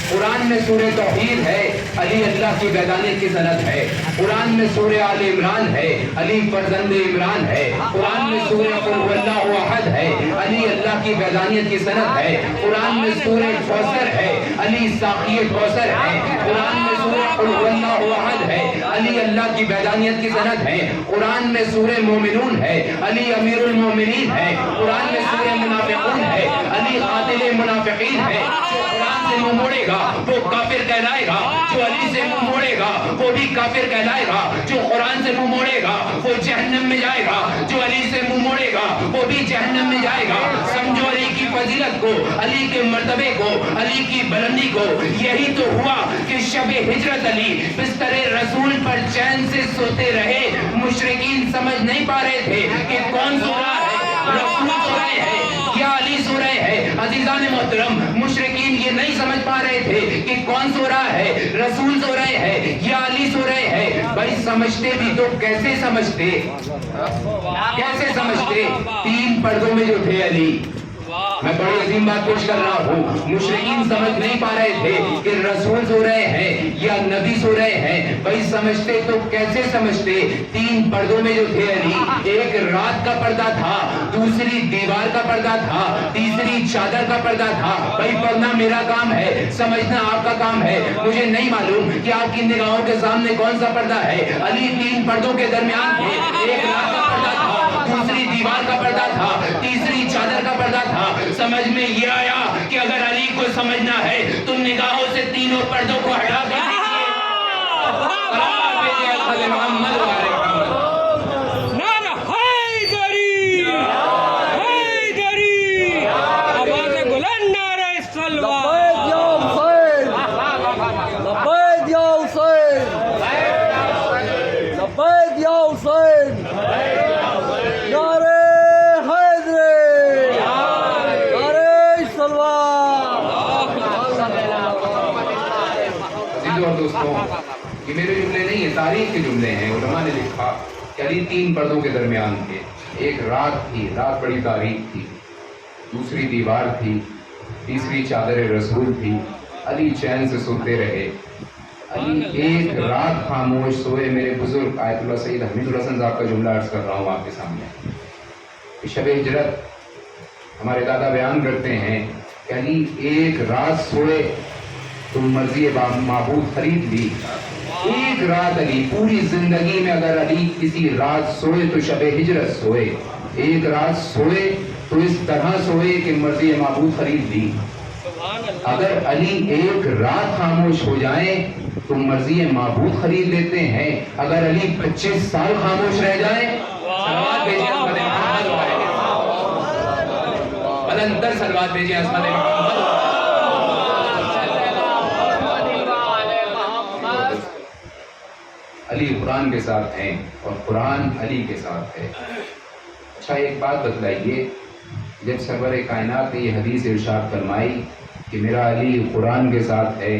[SPEAKER 1] قرآن میں سورہ توحید ہے, علی اللہ کی بیدانیت کی سند ہے. قرآن میں سورہ آل عمران ہے, علی فرزند عمران ہے. قرآن میں سورہ قل هو اللہ احد ہے, علی اللہ کی بیدانیت کی سند ہے. قرآن میں سورہ کوثر ہے, علی ساقی کوثر ہے. قرآن میں سورہ قل هو اللہ احد ہے, علی اللہ کی بیدانیت کی سند ہے. قرآن میں سورہ مومنون ہے, علی امیر المومنین ہے. قرآن میں سورہ منافقون ہے, علی قاتل منافقین ہے. جو قرآن سے منہ موڑے گا وہ کافر کہلائے گا, جو علی سے منہ موڑے گا وہ بھی کافر کہلائے گا. جو قرآن سے منہ موڑے گا وہ جہنم میں جائے گا, جو علی سے منہ موڑے گا وہ بھی جہنم میں جائے گا. سمجھو علی کی فضیلت کو, علی کے مرتبے کو, علی کی بلندی کو. یہی تو ہوا کہ شب ہجرت علی بستر رسول پر چین سے سوتے رہے. مشرکین سمجھ نہیں پا رہے تھے کہ کون سو رہا ہے, رسول سو رہے ہیں یا علی سو رہے ہیں. عزیزان محترم, مشرکین یہ نہیں سمجھ پا رہے تھے کہ کون سو رہا ہے, رسول سو رہے ہیں یا علی سو رہے ہیں. بھائی سمجھتے بھی تو کیسے سمجھتے, کیسے سمجھتے؟ 3 پردوں میں جو تھے علی, میں بڑی عظیم بات پیش کر رہا ہوں. مشرکین سمجھ نہیں پا رہے تھے کہ رسول سو رہے ہیں یا نبی سو رہے ہیں. بھائی سمجھتے تو کیسے سمجھتے؟ 3 پردوں میں جو تھے علی، ایک رات کا پردہ تھا، دوسری دیوار کا پردہ تھا، تیسری چادر کا پردہ تھا. بھائی پڑھنا میرا کام ہے، سمجھنا آپ کا کام ہے. مجھے نہیں معلوم کہ آپ کی نگاہوں کے سامنے کون سا پردہ ہے. علی 3 پردوں کے درمیان تھے. ایک رات کا پردہ تھا، دوسری دیوار کا پردہ تھا، تیسری چادر کا پردہ تھا. سمجھ میں یہ آیا کہ اگر علی کو سمجھنا ہے تو نگاہوں سے تینوں پردوں کو ہٹا کر محمد دوستوں، یہ میرے جملے نہیں ہیں، تاریخ کے جملے ہیں. علماء نے لکھا کہ علی 3 پردوں کے درمیان تھے. ایک رات تھی، رات بڑی تاریخ تھی، دوسری دیوار تھی، تیسری چادر رسول تھی. علی چین سے سوتے رہے. علی ایک رات خاموش سوئے. میرے بزرگ آیت اللہ سید حمید الحسن صاحب کا جملہ عرض کر رہا ہوں آپ کے سامنے. شب ہجرت ہمارے دادا بیان کرتے ہیں کہ علی ایک رات سوئے تو مرضی معبود خرید لی. ایک رات علی، پوری زندگی میں اگر علی کسی رات سوئے تو شب ہجرت سوئے. ایک رات سوئے تو اس طرح سوئے کہ مرضی معبود خرید لی. اگر علی ایک رات خاموش ہو جائیں تو مرضی معبود خرید لیتے ہیں. اگر علی 25 سال خاموش رہ جائیں، سلوات بھیجیں اسمت محمد بلندر سلوات بھیجیں اسمت محمد. علی قرآن کے ساتھ ہیں اور قرآن علی کے ساتھ ہے. اچھا ایک بات بتلائیے، جب سرور کائنات نے یہ حدیث ارشاد فرمائی کہ میرا علی قرآن کے ساتھ ہے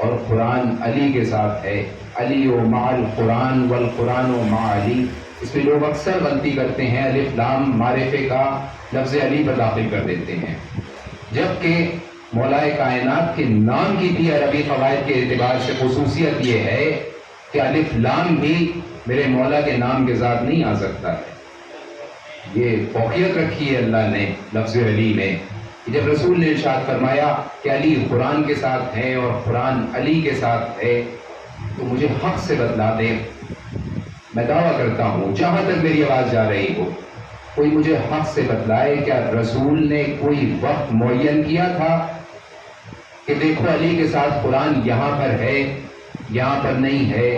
[SPEAKER 1] اور قرآن علی کے ساتھ ہے، علی و مع القرآن والقرآن و مع علی، اس میں لوگ اکثر غلطی کرتے ہیں، الف لام معرفے کا لفظ علی پر داخل کر دیتے ہیں، جبکہ مولا کائنات کے نام کی بھی عربی قواعد کے اعتبار سے خصوصیت یہ ہے کہ الف لام بھی میرے مولا کے نام کے ساتھ نہیں آ سکتا ہے. یہ فوقیت رکھی ہے اللہ نے لفظ علی میں. جب رسول نے ارشاد فرمایا کہ علی قرآن کے ساتھ ہے اور قرآن علی کے ساتھ ہے تو مجھے حق سے بتلا دے. میں دعویٰ کرتا ہوں جہاں تک میری آواز جا رہی ہو، کوئی مجھے حق سے بتلائے کیا رسول نے کوئی وقت معین کیا تھا کہ دیکھو علی کے ساتھ قرآن یہاں پر ہے، یہاں پر نہیں ہے،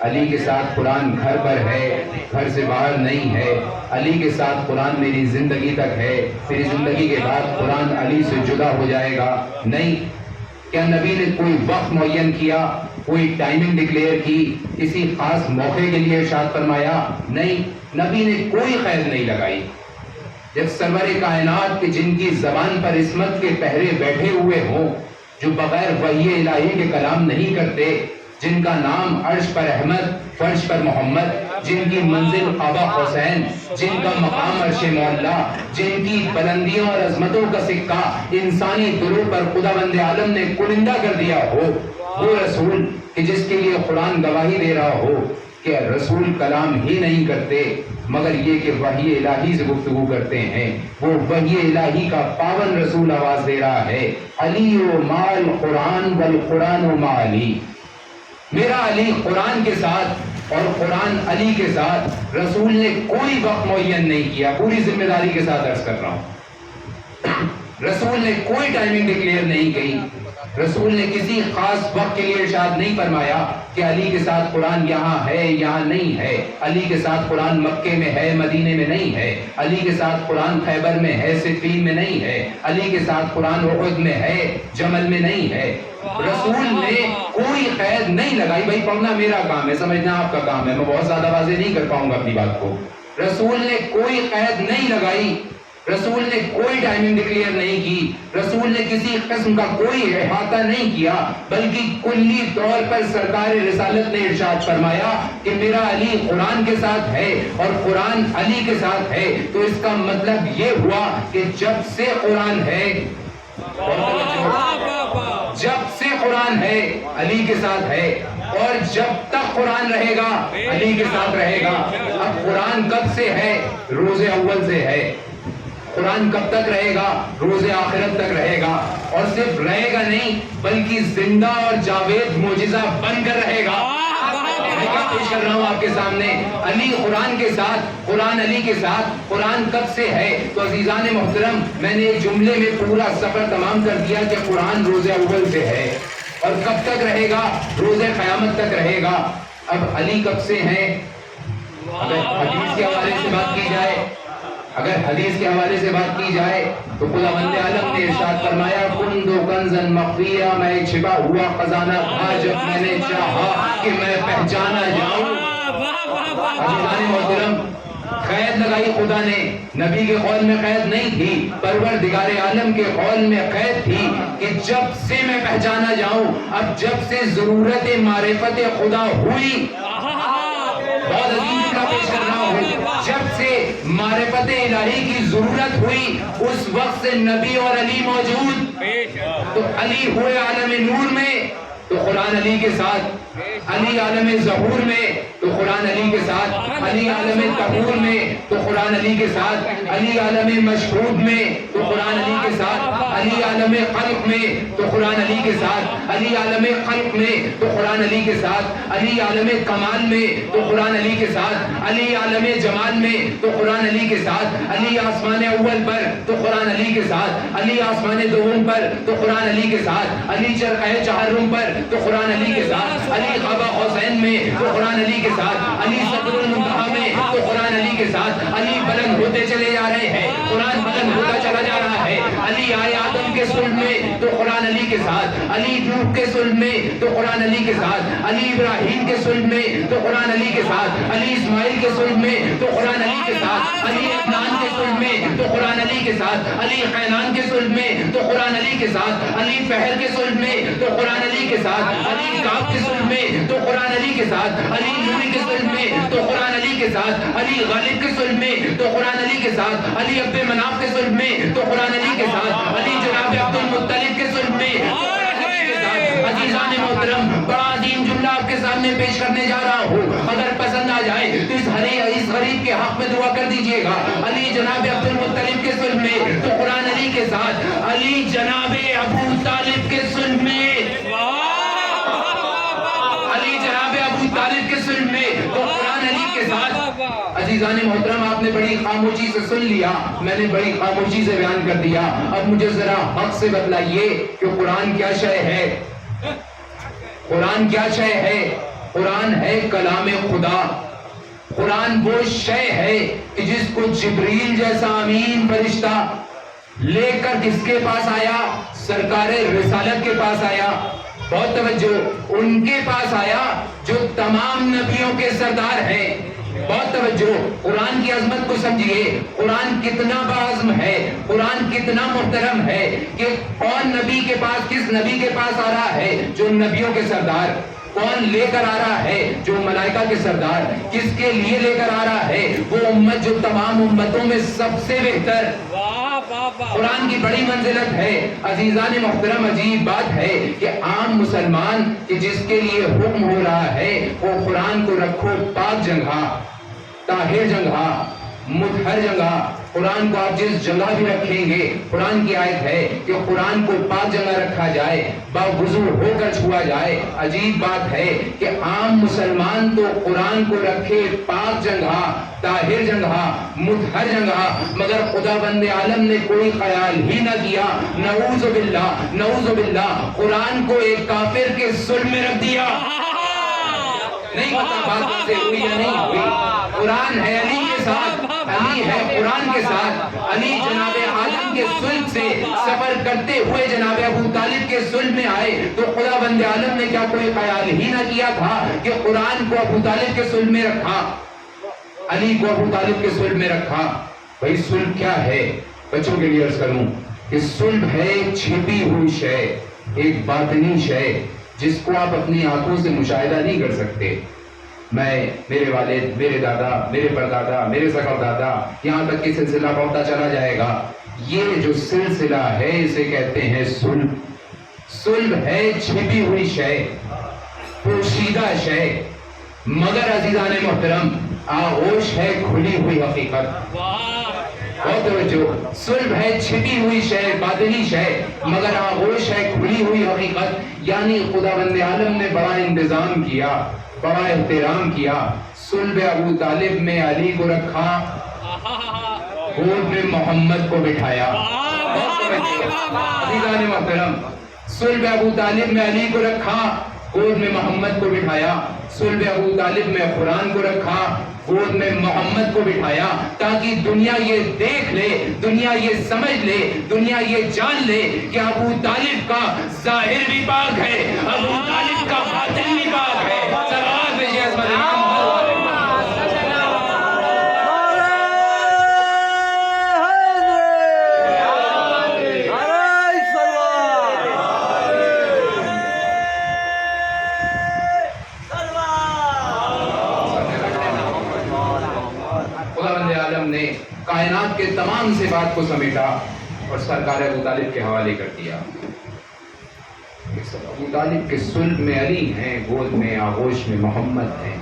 [SPEAKER 1] علی کے ساتھ قرآن گھر پر ہے، گھر سے باہر نہیں ہے، علی کے ساتھ قرآن میری زندگی تک ہے، میری زندگی کے بعد قرآن علی سے جدا ہو جائے گا؟ نہیں. کیا نبی نے کوئی وقت معین کیا، کوئی ٹائمنگ ڈکلیئر کی، کسی خاص موقع کے لیے ارشاد فرمایا؟ نہیں. نبی نے کوئی قید نہیں لگائی. جب سرور کائنات کے جن کی زبان پر عصمت کے پہرے بیٹھے ہوئے ہوں، جو بغیر وحی الہی کے کلام نہیں کرتے، جن کا نام عرش پر احمد، فرش پر محمد، جن کی منزل قعبہ حسین، جن کا مقام عرش مولا، جن کی بلندیوں اور عظمتوں کا سکہ انسانی دلوں پر خداوند عالم نے کلندہ کر دیا ہو، وہ رسول کہ جس کے لیے قرآن گواہی دے رہا ہو کہ رسول کلام ہی نہیں کرتے مگر یہ کہ وحی الہی سے گفتگو کرتے ہیں، وہ وحی الہی کا پاون رسول آواز دے رہا ہے، علی و مع القرآن والقرآن و مع علی. میرا علی قرآن کے ساتھ اور قرآن علی کے ساتھ. رسول نے کوئی وقت معین نہیں کیا. پوری ذمہ داری کے ساتھ عرض کر رہا ہوں، رسول نے کوئی ٹائمنگ ڈکلیئر نہیں کی. رسول نے کسی خاص وقت کے لیے ارشاد نہیں فرمایا کہ علی کے ساتھ قرآن یہاں ہے یہاں نہیں ہے، علی کے ساتھ قرآن مکے میں ہے مدینے میں نہیں ہے، علی کے ساتھ قرآن خیبر میں ہے صفین میں نہیں ہے، علی کے ساتھ قرآن احد میں ہے جمل میں نہیں ہے. رسول نے کوئی قید نہیں لگائی. بھائی پڑھنا میرا کام ہے، سمجھنا آپ کا کام ہے. میں بہت زیادہ واضح نہیں کر پاؤں گا اپنی بات کو. رسول نے کوئی قید نہیں لگائی. رسول نے کوئی ٹائمنگ ڈکلیئر نہیں کی، رسول نے کسی قسم کا کوئی احاطہ نہیں کیا، بلکہ کلی طور پر سرکار رسالت نے ارشاد فرمایا کہ میرا علی قرآن کے ساتھ ہے اور قرآن علی کے ساتھ ہے۔ تو اس کا مطلب یہ ہوا کہ جب سے قرآن ہے، جب سے قرآن ہے علی کے ساتھ ہے، اور جب تک قرآن رہے گا علی کے ساتھ رہے گا۔ اب قرآن کب سے ہے؟ روز اول سے ہے۔ قرآن کب تک رہے گا؟ روز آخرت تک رہے گا، اور صرف رہے گا نہیں بلکہ زندہ اور جاوید معجزہ بن کر رہے گا۔ میں کیا پیش کر رہا ہوں آپ کے سامنے؟ علی قرآن کے ساتھ، قرآن علی کے ساتھ۔ قرآن کب سے ہے؟ تو عزیزان محترم، میں نے ایک جملے میں پورا سفر تمام کر دیا کہ قرآن روز اول سے ہے، اور کب تک رہے گا؟ روز قیامت تک رہے گا۔ اب علی کب سے ہیں؟ اگر حدیث کے حوالے سے بات کی جائے، اگر حدیث کے حوالے سے بات کی جائے تو خداوند عالم نے ارشاد فرمایا کنز کنزن مخفیہ، میں چھپا ہوا خزانہ تھا جب میں نے چاہا کہ میں پہچانا جاؤں۔ عزیزان محترم، قید لگائی خدا نے، نبی کے قول میں قید نہیں تھی، پروردگار عالم کے قول میں قید تھی کہ جب سے میں پہچانا جاؤں۔ اب جب سے ضرورت معرفت خدا ہوئی، بہت عظیم کا پیش کر رہا ہوں، جب سے معرفت الہی کی ضرورت ہوئی اس وقت سے نبی اور علی موجود۔ تو علی ہوئے عالم نور میں تو قرآن علی کے ساتھ، علی عالم ظہور میں تو قرآن علی کے ساتھ، علی عالم طہور میں تو قرآن علی کے ساتھ، علی عالم مشہود میں تو قرآن علی کے ساتھ، علی عالم خلق میں تو قرآن علی کے ساتھ، علی عالم خلق میں تو قرآن علی کے ساتھ، علی عالم کمال میں تو قرآن علی کے ساتھ، علی عالم جمال میں تو قرآن علی کے ساتھ، علی آسمان اول پر تو قرآن علی کے ساتھ، علی آسمان دوم پر تو قرآن علی کے ساتھ، علی چرخہ چہارم پر تو قرآن علی کے ساتھ، علی قبا حسین میں تو قرآن علی کے ساتھ، علی صدر المنتہا میں تو قرآن علی کے ساتھ، علی بلند ہوتے چلے جا رہے ہیں، قرآن بلند ہوتا چلا جا رہا ہے، علی آئے آدم کے صلب میں تو قرآن علی کے ساتھ، علی نوح کے صلب میں تو قرآن علی کے ساتھ، علی ابراہیم کے صلب میں تو قرآن علی کے ساتھ، علی اسماعیل کے صلب میں تو قرآن علی کے ساتھ، علی عدنان کے صلب میں تو قرآن علی کے ساتھ، علی قینان کے صلب میں تو قرآن علی کے ساتھ، علی فہر کے صلب میں تو قرآن علی کے ساتھ، علی کعب کے صلب میں تو قرآن علی کے ساتھ، علی نوری کے صلب میں تو قرآن علی کے ساتھ، علی غالب کے صلب میں تو قرآن علی کے ساتھ، علی عبد مناف کے صلب میں تو قرآن علی کے ساتھ، علی جناب عبد المطلب کے صلب میں تو قرآن علی کے ساتھ۔ عزیزان محترم، بڑا عظیم جملہ آپ کے سامنے پیش کرنے جا رہا ہوں، اگر پسند آ جائے تو اس غریب کے حق میں دعا کر دیجئے گا۔ علی جناب عبد المطلب کے صلب میں تو قرآن علی کے ساتھ، علی جناب ابو طالب کے صلب میں، علی جناب ابو طالب کے صلب میں تو قرآن علی کے ساتھ۔ عزیزان محترم، آپ نے بڑی خاموشی سے سن لیا، میں نے بڑی خاموشی سے بیان کر دیا، اب مجھے ذرا حق سے بتلائیے کہ قرآن کیا شے ہے؟ قرآن کیا شے ہے؟ قرآن ہے کلام خدا۔ قرآن وہ شے ہے کہ جس کو جبریل جیسا امین فرشتہ لے کر کس کے پاس آیا؟ سرکار رسالت کے پاس آیا۔ بہت توجہ، ان کے پاس آیا جو تمام نبیوں کے سردار ہیں۔ بہت توجہ، قرآن کی عظمت کو سمجھیے، قرآن کتنا باعظم ہے، قرآن کتنا محترم ہے کہ کون نبی کے پاس، کس نبی کے پاس آ رہا ہے؟ جو نبیوں کے سردار۔ کون لے کر آ رہا ہے؟ جو ملائکہ کے سردار۔ کس کے لیے لے کر آ رہا ہے؟ وہ امت جو تمام امتوں میں سب سے بہتر۔ قرآن کی بڑی منزلت ہے۔ عزیزان محترم، عجیب بات ہے کہ عام مسلمان کہ جس کے لیے حکم ہو رہا ہے وہ قرآن کو رکھو پاک جگہ، طاہر جگہ، مطہر جگہ۔ قرآن کو آپ جس جگہ بھی رکھیں گے، قرآن کی آیت ہے کہ قرآن کو پاک جگہ رکھا جائے، باوضو ہو کر چھوا جائے۔ عجیب بات ہے کہ عام مسلمان تو قرآن کو رکھے پاک جگہ، طاہر جگہ، مطہر جگہ، مگر خدا بند عالم نے کوئی خیال ہی نہ کیا، نعوذ باللہ، نعوذ باللہ، قرآن کو ایک کافر کے صلب میں رکھ دیا۔ نہیں پتا بات سے ہوئی یا نہیں ہوئی۔ قرآن ہے علی کے ساتھ، علی ہے قرآن کے ساتھ۔ علی جناب آدم کے صلب سے سفر کرتے ہوئے جناب ابو طالب کے صلب میں آئے تو خدا بند عالم نے کیا کوئی خیال ہی نہ کیا تھا کہ قرآن کو ابو طالب کے صلب میں رکھا، علی کو ابو طالب کے صلب میں رکھا؟ بھئی صلب کیا ہے؟ بچوں کے لیے عرض کروں کہ صلح ہے ایک چھپی ہوئی شے، ایک باطنی شے جس کو آپ اپنی آنکھوں سے مشاہدہ نہیں کر سکتے. میں، میرے والد، میرے دادا، میرے پردادا، میرے سکر دادا، یہاں تک کہ سلسلہ بڑھتا چلا جائے گا، یہ جو سلسلہ ہے اسے کہتے ہیں صلح. صلح ہے چھپی ہوئی شے، پوشیدہ شے، مگر عزیزان محترم آغوش ہے کھلی ہوئی حقیقت. بہت توجہ، صلح ہے چھپی ہوئی شے، باطنی شے، مگر آغوش ہے کھلی ہوئی حقیقت. یعنی خداوند عالم نے بڑا انتظام کیا، بڑا احترام کیا. صلب ابو طالب میں علی کو رکھا، گود میں محمد کو بٹھایا. عزیزان محترم، صلب ابو طالب میں علی کو رکھا، گود میں محمد کو بٹھایا. صلب ابو طالب میں قرآن کو رکھا، گود میں محمد کو بٹھایا، تاکہ دنیا یہ دیکھ لے، دنیا یہ سمجھ لے، دنیا یہ جان لے کہ ابو طالب کا ظاہر بھی پاک ہے، ابو طالب کا باطن بھی پاک ہے. سلوات بھیجئے عظمت امام. خداوند عالم نے کائنات کے تمام سے بات کو سمیٹا اور سرکار ابو طالب کے حوالے کر دیا. ابو طالب کے صلب میں علی ہیں، گود میں آغوش میں محمد ہیں.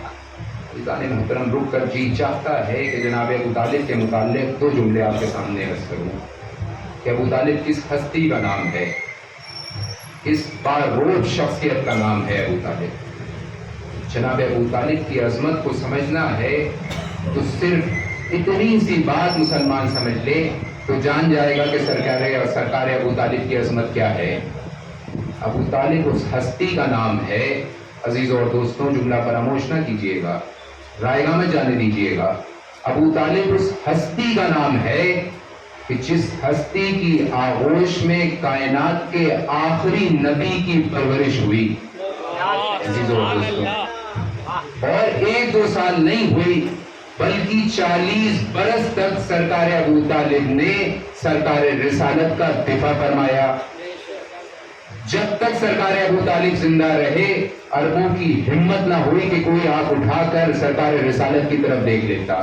[SPEAKER 1] عزیزان محترم، رک کر جی چاہتا ہے کہ جناب ابو طالب کے متعلق دو جملے آپ کے سامنے عرض کروں کہ ابو طالب کس ہستی کا نام ہے، کس باروج شخصیت کا نام ہے ابو طالب. جناب ابو طالب کی عظمت کو سمجھنا ہے تو صرف اتنی سی بات مسلمان سمجھ لے تو جان جائے گا کہ سرکار ابو طالب کی عظمت کیا ہے. ابو طالب اس ہستی کا نام ہے. عزیزوں اور دوستوں، جملہ فراموش نہ کیجیے گا، رائے گاہ میں جانے دیجیے گا. ابو طالب اس ہستی کا نام ہے کہ جس ہستی کی آغوش میں کائنات کے آخری نبی کی پرورش ہوئی. عزیزوں اور دوستوں، اور 1-2 سال نہیں ہوئی بلکہ 40 برس تک سرکار ابو طالب نے سرکار رسالت کا دفاع فرمایا. جب تک سرکار ابو طالب زندہ رہے عربوں کی ہمت نہ ہوئی کہ کوئی آنکھ اٹھا کر سرکار رسالت کی طرف دیکھ لیتا.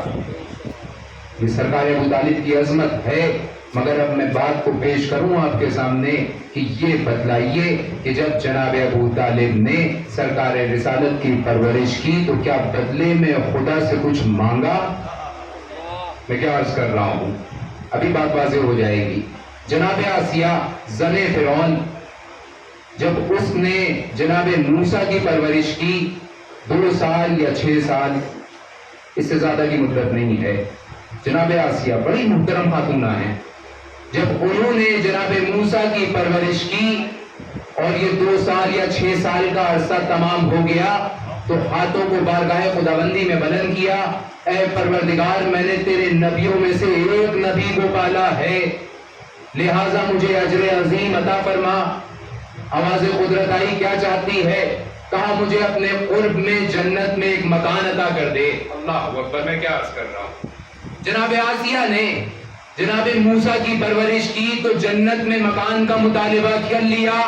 [SPEAKER 1] یہ سرکار ابو طالب کی عظمت ہے. مگر اب میں بات کو پیش کروں آپ کے سامنے کہ یہ بتلائیے کہ جب جناب ابو طالب نے سرکار رسالت کی پرورش کی تو کیا بدلے میں خدا سے کچھ مانگا؟ میں کیا عرض کر رہا ہوں، ابھی بات واضح ہو جائے گی. جناب آسیہ زن فرعون، جب اس نے جناب موسیٰ کی پرورش کی 2 سال یا 6 سال، اس سے زیادہ کی مدت نہیں ہے. جناب آسیہ بڑی محترم خاتونہ ہیں. جب انہوں نے جناب موسیٰ کی پرورش کی اور یہ 2 سال یا 6 سال کا عرصہ تمام ہو گیا تو ہاتھوں کو بارگاہ خداوندی میں بلند کیا. اے پروردگار، میں نے تیرے نبیوں میں سے ایک نبی کو پالا ہے، لہٰذا مجھے اجر عظیم عطا فرما. آواز قدرت آئی، کیا چاہتی ہے؟ کہا مجھے اپنے قرب میں جنت میں ایک مکان عطا کر دے. اللہ اکبر، میں کیا عرض کر رہا ہوں. جناب آسیہ نے جناب موسیٰ کی پرورش کی تو جنت میں مکان کا مطالبہ کر لیا.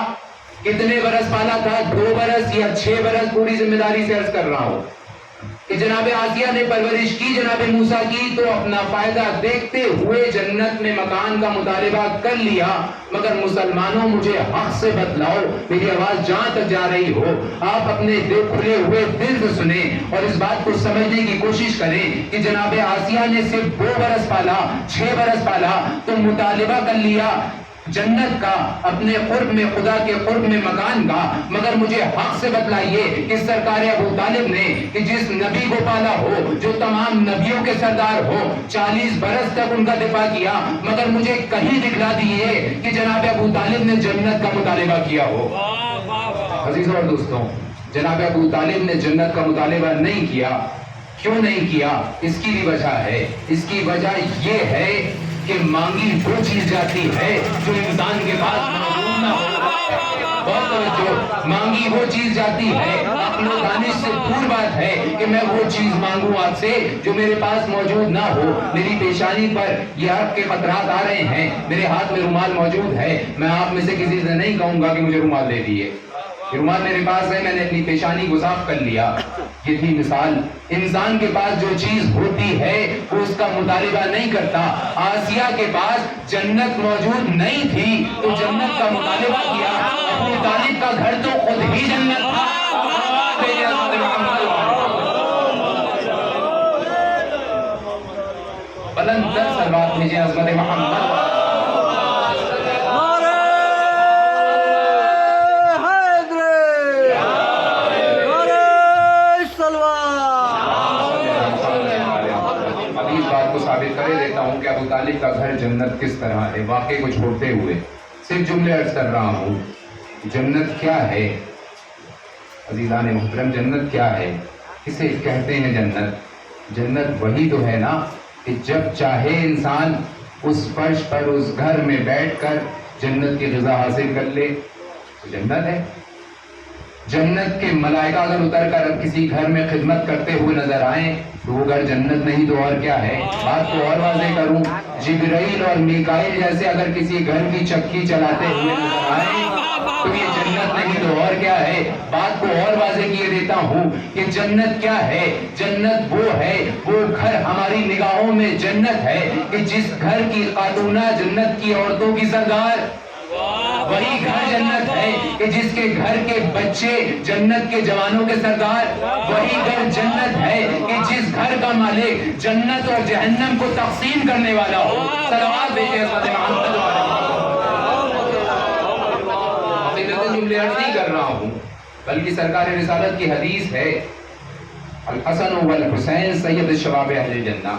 [SPEAKER 1] کتنے برس پالا تھا؟ 2 برس یا 6 برس؟ پوری ذمہ داری سے عرض کر رہا ہوں کہ جناب آسیہ نے پرورش کی جناب موسیٰ کی تو اپنا فائدہ دیکھتے ہوئے جنت میں مکان کا مطالبہ کر لیا. مگر مسلمانوں، مجھے حق سے بتلاؤ، میری آواز جہاں تک جا رہی ہو آپ اپنے دل کھلے ہوئے دل سے سنیں اور اس بات کو سمجھنے کی کوشش کریں کہ جناب آسیہ نے صرف 2 برس پالا، 6 برس پالا تو مطالبہ کر لیا جنت کا، اپنے قرب میں، خدا کے قرب میں مکان کا. مگر مجھے حق سے بتلائیے کہ سرکار ابو طالب نے کہ جس نبی کو پالا ہو، جو تمام نبیوں کے سردار ہو، 40 برس تک ان کا دفاع کیا، مگر مجھے کہیں دکھلا دیے کہ جناب ابو طالب نے جنت کا مطالبہ کیا ہو. عزیزوں اور دوستوں، جناب ابو طالب نے جنت کا مطالبہ نہیں کیا. کیوں نہیں کیا؟ اس کی بھی وجہ ہے. اس کی وجہ یہ ہے کہ مانگی وہ چیز جاتی ہے جو انسان کے پاس موجود نہ ہو. بہت توجہ، مانگی وہ چیز جاتی ہے، عقل و دانش سے دور بات ہے کہ میں وہ چیز مانگوں آپ سے جو میرے پاس موجود نہ ہو۔ میری پیشانی پر یہ حق کے قطرات آ رہے ہیں، میرے ہاتھ میں رومال موجود ہے، میں آپ میں سے کسی سے نہیں کہوں گا کہ مجھے رومال دے دیے، یہ رومال میرے پاس ہے، میں نے اپنی پیشانی کو صاف کر لیا۔ یہ تھی مثال۔ انسان کے پاس جو چیز ہوتی ہے وہ اس کا مطالبہ نہیں کرتا۔ آسیہ کے پاس جنت موجود نہیں تھی تو جنت کا مطالبہ کیا، ابو طالب کا گھر تو خود ہی جنت تھا۔ بلند تر سلوات بھیجیں عظمت محمد۔ ثابت کرے دیتا ہوں کہ ابو طالب کا گھر جنت کس طرح ہے، واقعے کو چھوڑتے ہوئے صرف جملے عرض کر رہا ہوں۔ جنت کیا ہے عزیزان محترم؟ جنت کیا ہے؟ کسے کہتے ہیں جنت؟ جنت وہی تو ہے نا کہ جب چاہے انسان اس فرش پر اس گھر میں بیٹھ کر جنت کی غذا حاصل کر لے تو جنت ہے۔ جنت کے ملائکہ اگر اتر کر اب کسی گھر میں خدمت کرتے ہوئے نظر آئیں تو وہ گھر جنت نہیں تو اور کیا ہے؟ بات کو اور واضح کروں، جبرائیل اور میکائیل جیسے اگر کسی گھر کی چکی چلاتے ہوئے نظر آئیں تو یہ جنت نہیں تو اور کیا ہے؟ بات کو اور واضح کیے دیتا ہوں کہ جنت کیا ہے؟ جنت وہ ہے، وہ گھر ہماری نگاہوں میں جنت ہے کہ جس گھر کی خاتونہ جنت کی عورتوں کی سردار، وہی گھر جنت ہے کہ جس کے گھر کے بچے جنت کے جوانوں کے سردار، وہی گھر جنت ہے کہ جس گھر کا مالک جنت اور جہنم کو تقسیم کرنے والا ہو۔ صلوات بھیجیں عظمت محمد۔ جملے عرض نہیں کر رہا ہوں بلکہ سرکار رسالت کی حدیث ہے، الحسن والحسین سید الشباب اہل جنہ۔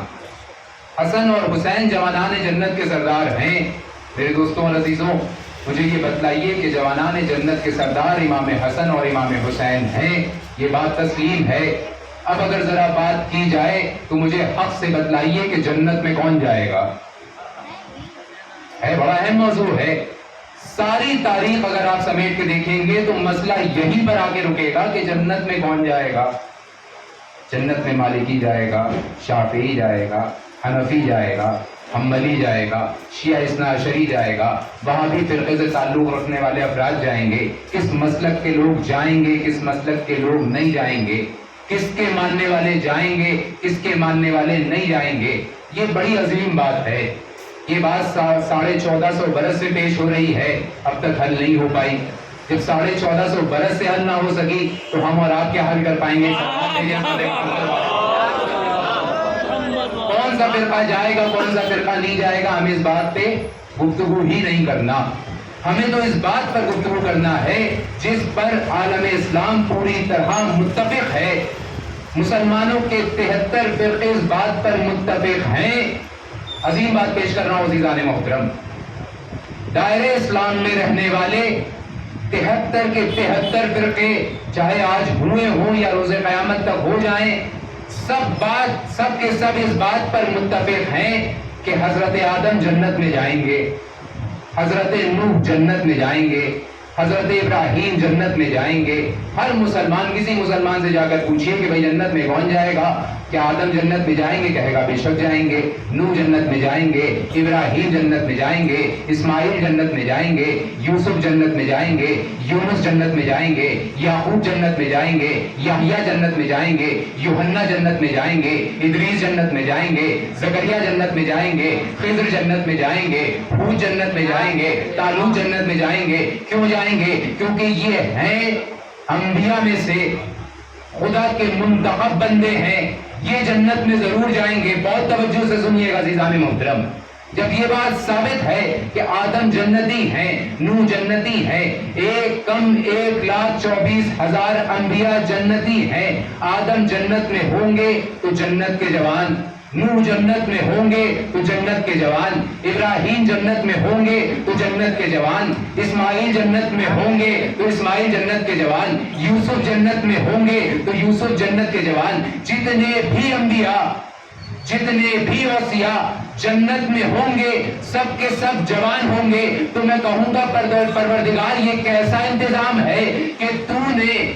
[SPEAKER 1] حسن اور حسین جوانان جنت کے سردار ہیں۔ میرے دوستوں اور عزیزوں، مجھے یہ بتلائیے کہ جوانان جنت کے سردار امام حسن اور امام حسین ہیں، یہ بات تسلیم ہے۔ اب اگر ذرا بات کی جائے تو مجھے حق سے بتلائیے کہ جنت میں کون جائے گا؟ ہے بڑا اہم موضوع ہے۔ ساری تاریخ اگر آپ سمیٹ کے دیکھیں گے تو مسئلہ یہی پر آ کے رکے گا کہ جنت میں کون جائے گا؟ جنت میں مالکی جائے گا، شافعی جائے گا، حنفی جائے گا، حنبلی جائے گا، شیعہ اثنا عشری جائے گا، وہابی فرقے سے تعلق رکھنے والے افراد جائیں گے۔ کس مسلک کے لوگ جائیں گے، کس مسلک کے لوگ نہیں جائیں گے، کس کے ماننے والے جائیں گے، کس کے ماننے والے نہیں جائیں گے، یہ بڑی عظیم بات ہے۔ یہ بات 1450 برس سے پیش ہو رہی ہے، اب تک حل نہیں ہو پائی۔ جب 1450 برس سے حل نہ ہو سکی تو ہم اور آپ کیا حل کر پائیں گے؟ کون سا فرقہ جائے گا، کون سا فرقہ نہیں جائے گا، ہمیں اس بات پہ گفتگو ہی نہیں کرنا۔ ہمیں تو اس بات پر گفتگو کرنا ہے جس پر عالم اسلام پوری طرح متفق ہے۔ مسلمانوں کے 73 فرقے اس بات پر متفق ہیں۔ عظیم بات پیش کر رہا ہوں عزیزان محترم، دائرے اسلام میں رہنے والے 73 کے 73 فرقے چاہے آج ہوئے ہوں یا روز قیامت تک ہو جائیں، سب کے سب اس بات پر متفق ہیں کہ حضرت آدم جنت میں جائیں گے، حضرت نوح جنت میں جائیں گے، حضرت ابراہیم جنت میں جائیں گے۔ ہر مسلمان، کسی مسلمان سے جا کر پوچھئے کہ بھئی جنت میں کون جائے گا؟ کیا آدم جنت میں جائیں گے؟ کہے گا بے شک جائیں گے۔ نوح جنت میں جائیں گے، ابراہیم جنت میں جائیں گے، اسماعیل جنت میں جائیں گے، یوسف جنت میں جائیں گے، یونس جنت میں جائیں گے، یعقوب جنت میں جائیں گے، یحییٰ جنت میں جائیں گے، یوحنا جنت میں جائیں گے، ادریس جنت میں جائیں گے، زکریا جنت میں جائیں گے، خضر جنت میں جائیں گے، ہود جنت میں جائیں گے، طالوت جنت میں جائیں گے۔ کیوں جائیں گے؟ کیونکہ یہ ہیں انبیاء میں سے خدا کے منتخب بندے ہیں، یہ جنت میں ضرور جائیں گے۔ بہت توجہ سے سنیے گا عزیزان محترم، جب یہ بات ثابت ہے کہ آدم جنتی ہیں، نوح جنتی ہیں، 1,24,000 انبیاء جنتی ہیں، آدم جنت میں ہوں گے تو جنت کے جوان، نوح جنت میں ہوں گے تو جنت کے جوان، ابراہیم جنت میں ہوں گے تو جنت کے جوان، اسماعیل جنت میں ہوں گے تو اسماعیل جنت کے جوان، یوسف جنت میں ہوں گے تو یوسف جنت کے جوان۔ جتنے بھی انبیاء جتنے بھی اوصیا جنت میں ہوں گے سب کے سب جوان ہوں گے. تو میں کہوں گا پروردگار یہ کیسا انتظام ہے کہ تو نے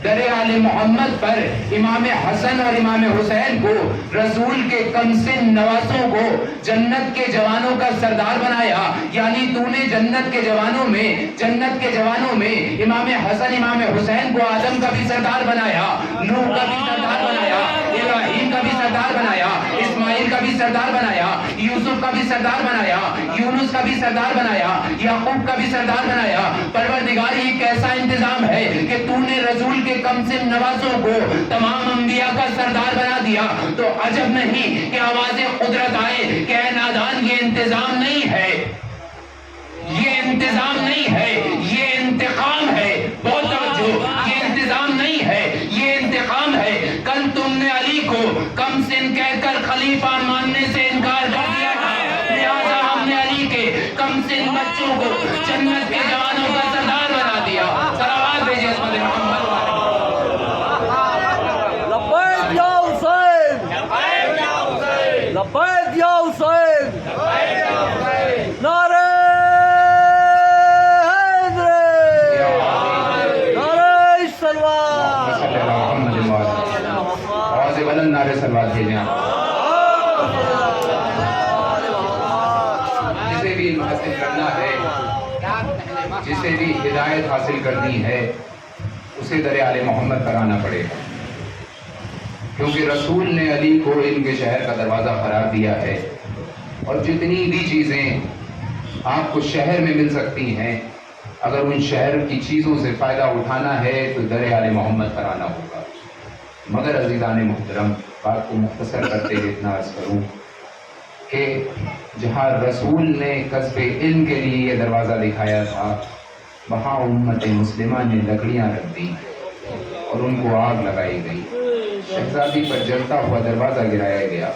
[SPEAKER 1] در آل محمد پر امام حسن اور امام حسین کو رسول کے کم سن نواسوں کو جنت کے جوانوں کا سردار بنایا. یعنی تو نے جنت کے جوانوں میں امام حسن امام حسین کو آدم کا بھی سردار بنایا, نوح کا بھی سردار بنایا, ابراہیم کا بھی سردار بنایا, اسماعیل کا بھی سردار بنایا, یوسف کا بھی سردار بنایا, یونس کا بھی سردار بنایا, یعقوب کا بھی سردار بنایا. پروردگار یہ کیسا انتظام ہے کہ تو نے رسول کے کم سن نوازوں کو تمام انبیاء کا سردار بنا دیا. تو عجب نہیں کہ آواز قدرت آئے کہ اے نادان یہ انتظام نہیں ہے, یہ انتظام نہیں ہے, یہ انتقام ہے. بہت توجہ, یہ انتظام نہیں ہے, یہ انتقام ہے. کل تم نے علی کو کم سن کہہ کر خلیفہ ماننے سے انکار کر دیا تھا, لہذا ہم نے علی کے کم سن بچوں کو جنت کے جوانوں کا سردار بنا دیا. صلوات بھیجیے اس مدد محمد.
[SPEAKER 2] لبیک یا حسین, لبیک یا حسین, نعرہ
[SPEAKER 1] بلند نعرے سلوات بھیجیں آپ. جسے بھی علم حاصل کرنا ہے, جسے بھی ہدایت حاصل کرنی ہے, اسے در آل محمد پر آنا پڑے گا, کیونکہ رسول نے علی کو ان کے شہر کا دروازہ قرار دیا ہے. اور جتنی بھی چیزیں آپ کو شہر میں مل سکتی ہیں, اگر ان شہر کی چیزوں سے فائدہ اٹھانا ہے تو در آل محمد پر آنا ہوگا. مگر عزیزان محترم, بات کو مختصر کرتے ہوئے اتنا عرض کروں کہ جہاں رسول نے کسب علم کے لیے یہ دروازہ دکھایا تھا, وہاں امت مسلمہ نے لکڑیاں رکھ دی اور ان کو آگ لگائی گئی. شہزادی پر جلتا ہوا دروازہ گرایا گیا.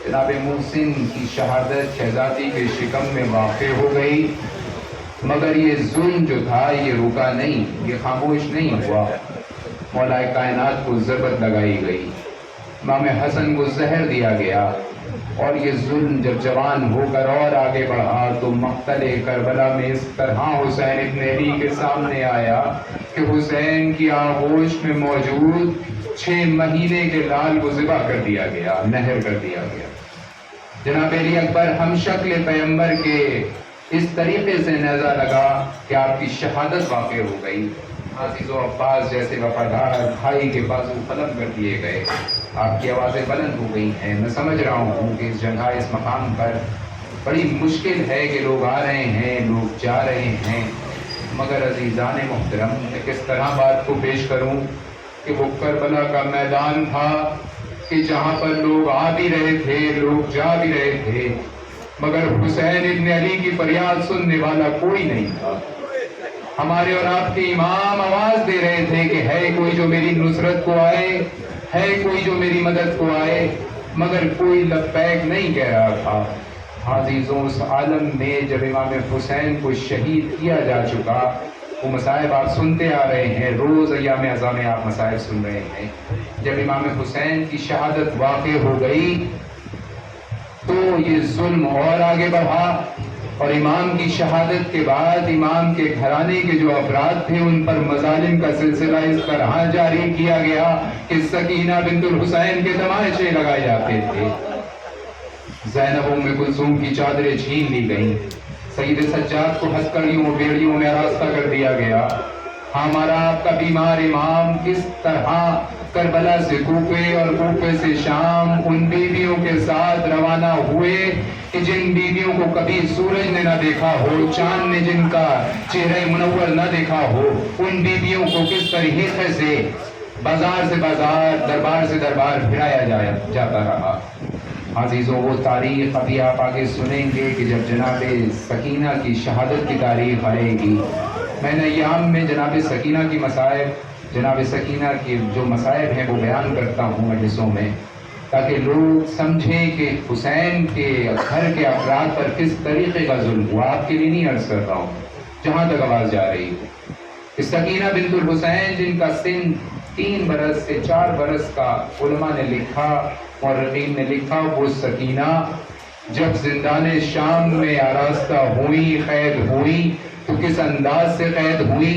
[SPEAKER 1] جناب محسن کی شہادت شہزادی کے شکم میں واقع ہو گئی, مگر یہ ظلم جو تھا یہ رکا نہیں, یہ خاموش نہیں ہوا. مولا کائنات کو ضربت لگائی گئی, امام حسن کو زہر دیا گیا, اور یہ ظلم جب جوان ہو کر اور آگے بڑھا تو مقتل کربلا میں اس طرح حسین ابن علی کے سامنے آیا کہ حسین کی آغوش میں موجود 6 مہینے کے لال کو ذبح کر دیا گیا, نہر کر دیا گیا. جناب علی اکبر ہم شکل پیغمبر کے اس طریقے سے نیزہ لگا کہ آپ کی شہادت واقع ہو گئی. عزیز و عباس جیسے وفادار بھائی کے بازو قلم کر دیے گئے, آپ کی آوازیں بلند ہو گئی ہیں. میں سمجھ رہا ہوں کہ اس جگہ اس مقام پر بڑی مشکل ہے کہ لوگ آ رہے ہیں, لوگ جا رہے ہیں, مگر عزیزان محترم میں کس طرح بات کو پیش کروں کہ وہ کربلا کا میدان تھا کہ جہاں پر لوگ آ بھی رہے تھے, لوگ جا بھی رہے تھے, مگر حسین ابن علی کی فریاد سننے والا کوئی نہیں تھا. ہمارے اور آپ کے امام آواز دے رہے تھے کہ ہے کوئی جو میری نصرت کو آئے, ہے کوئی جو میری مدد کو آئے, مگر کوئی لبیک نہیں کہہ رہا تھا. عزیزوں, اس عالم میں جب امام حسین کو شہید کیا جا چکا, وہ مصائب آپ سنتے آ رہے ہیں, روز ایام عزا میں آپ مصائب سن رہے ہیں. جب امام حسین کی شہادت واقع ہو گئی تو یہ ظلم اور آگے بڑھا, اور امام کی شہادت کے بعد امام کے گھرانے کے جو افراد تھے ان پر مظالم کا سلسلہ اس طرح جاری کیا گیا کہ سکینہ بنت الحسین کے تماشے لگائے جاتے تھے. زینب ام کلثوم کی چادریں چھین لی گئیں, سید سجاد کو ہتھکڑیوں بیڑیوں میں راستہ کر دیا گیا. ہمارا آپ کا بیمار امام کس طرح کربلا سے کوفے اور کوفے سے شام ان بیویوں کے ساتھ روانہ ہوئے کہ جن بیویوں کو کبھی سورج نے نہ دیکھا ہو, چاند نے جن کا چہرہ منور نہ دیکھا ہو, ان بیویوں کو کس طریقے سے بازار سے بازار, دربار سے دربار پھرایا جاتا رہا. عزیزوں, وہ تاریخ ابھی آپ آگے سنیں گے کہ جب جناب سکینہ کی شہادت کی تاریخ آئے گی. میں نے ایام میں جناب سکینہ کی مصائب, جناب سکینہ کی جو مصائب ہیں وہ بیان کرتا ہوں مجلسوں میں, تاکہ لوگ سمجھیں کہ حسین کے گھر کے افراد پر کس طریقے کا ظلم ہوا. آپ کے لیے نہیں عرض کرتا ہوں, جہاں تک آواز جا رہی ہو. سکینہ بنت الحسین جن کا سن 3 برس سے 4 برس کا علماء نے لکھا، مورخین نے لکھا، وہ سکینہ جب زندان شام میں آراستہ ہوئی، قید ہوئی، تو کس انداز سے قید ہوئی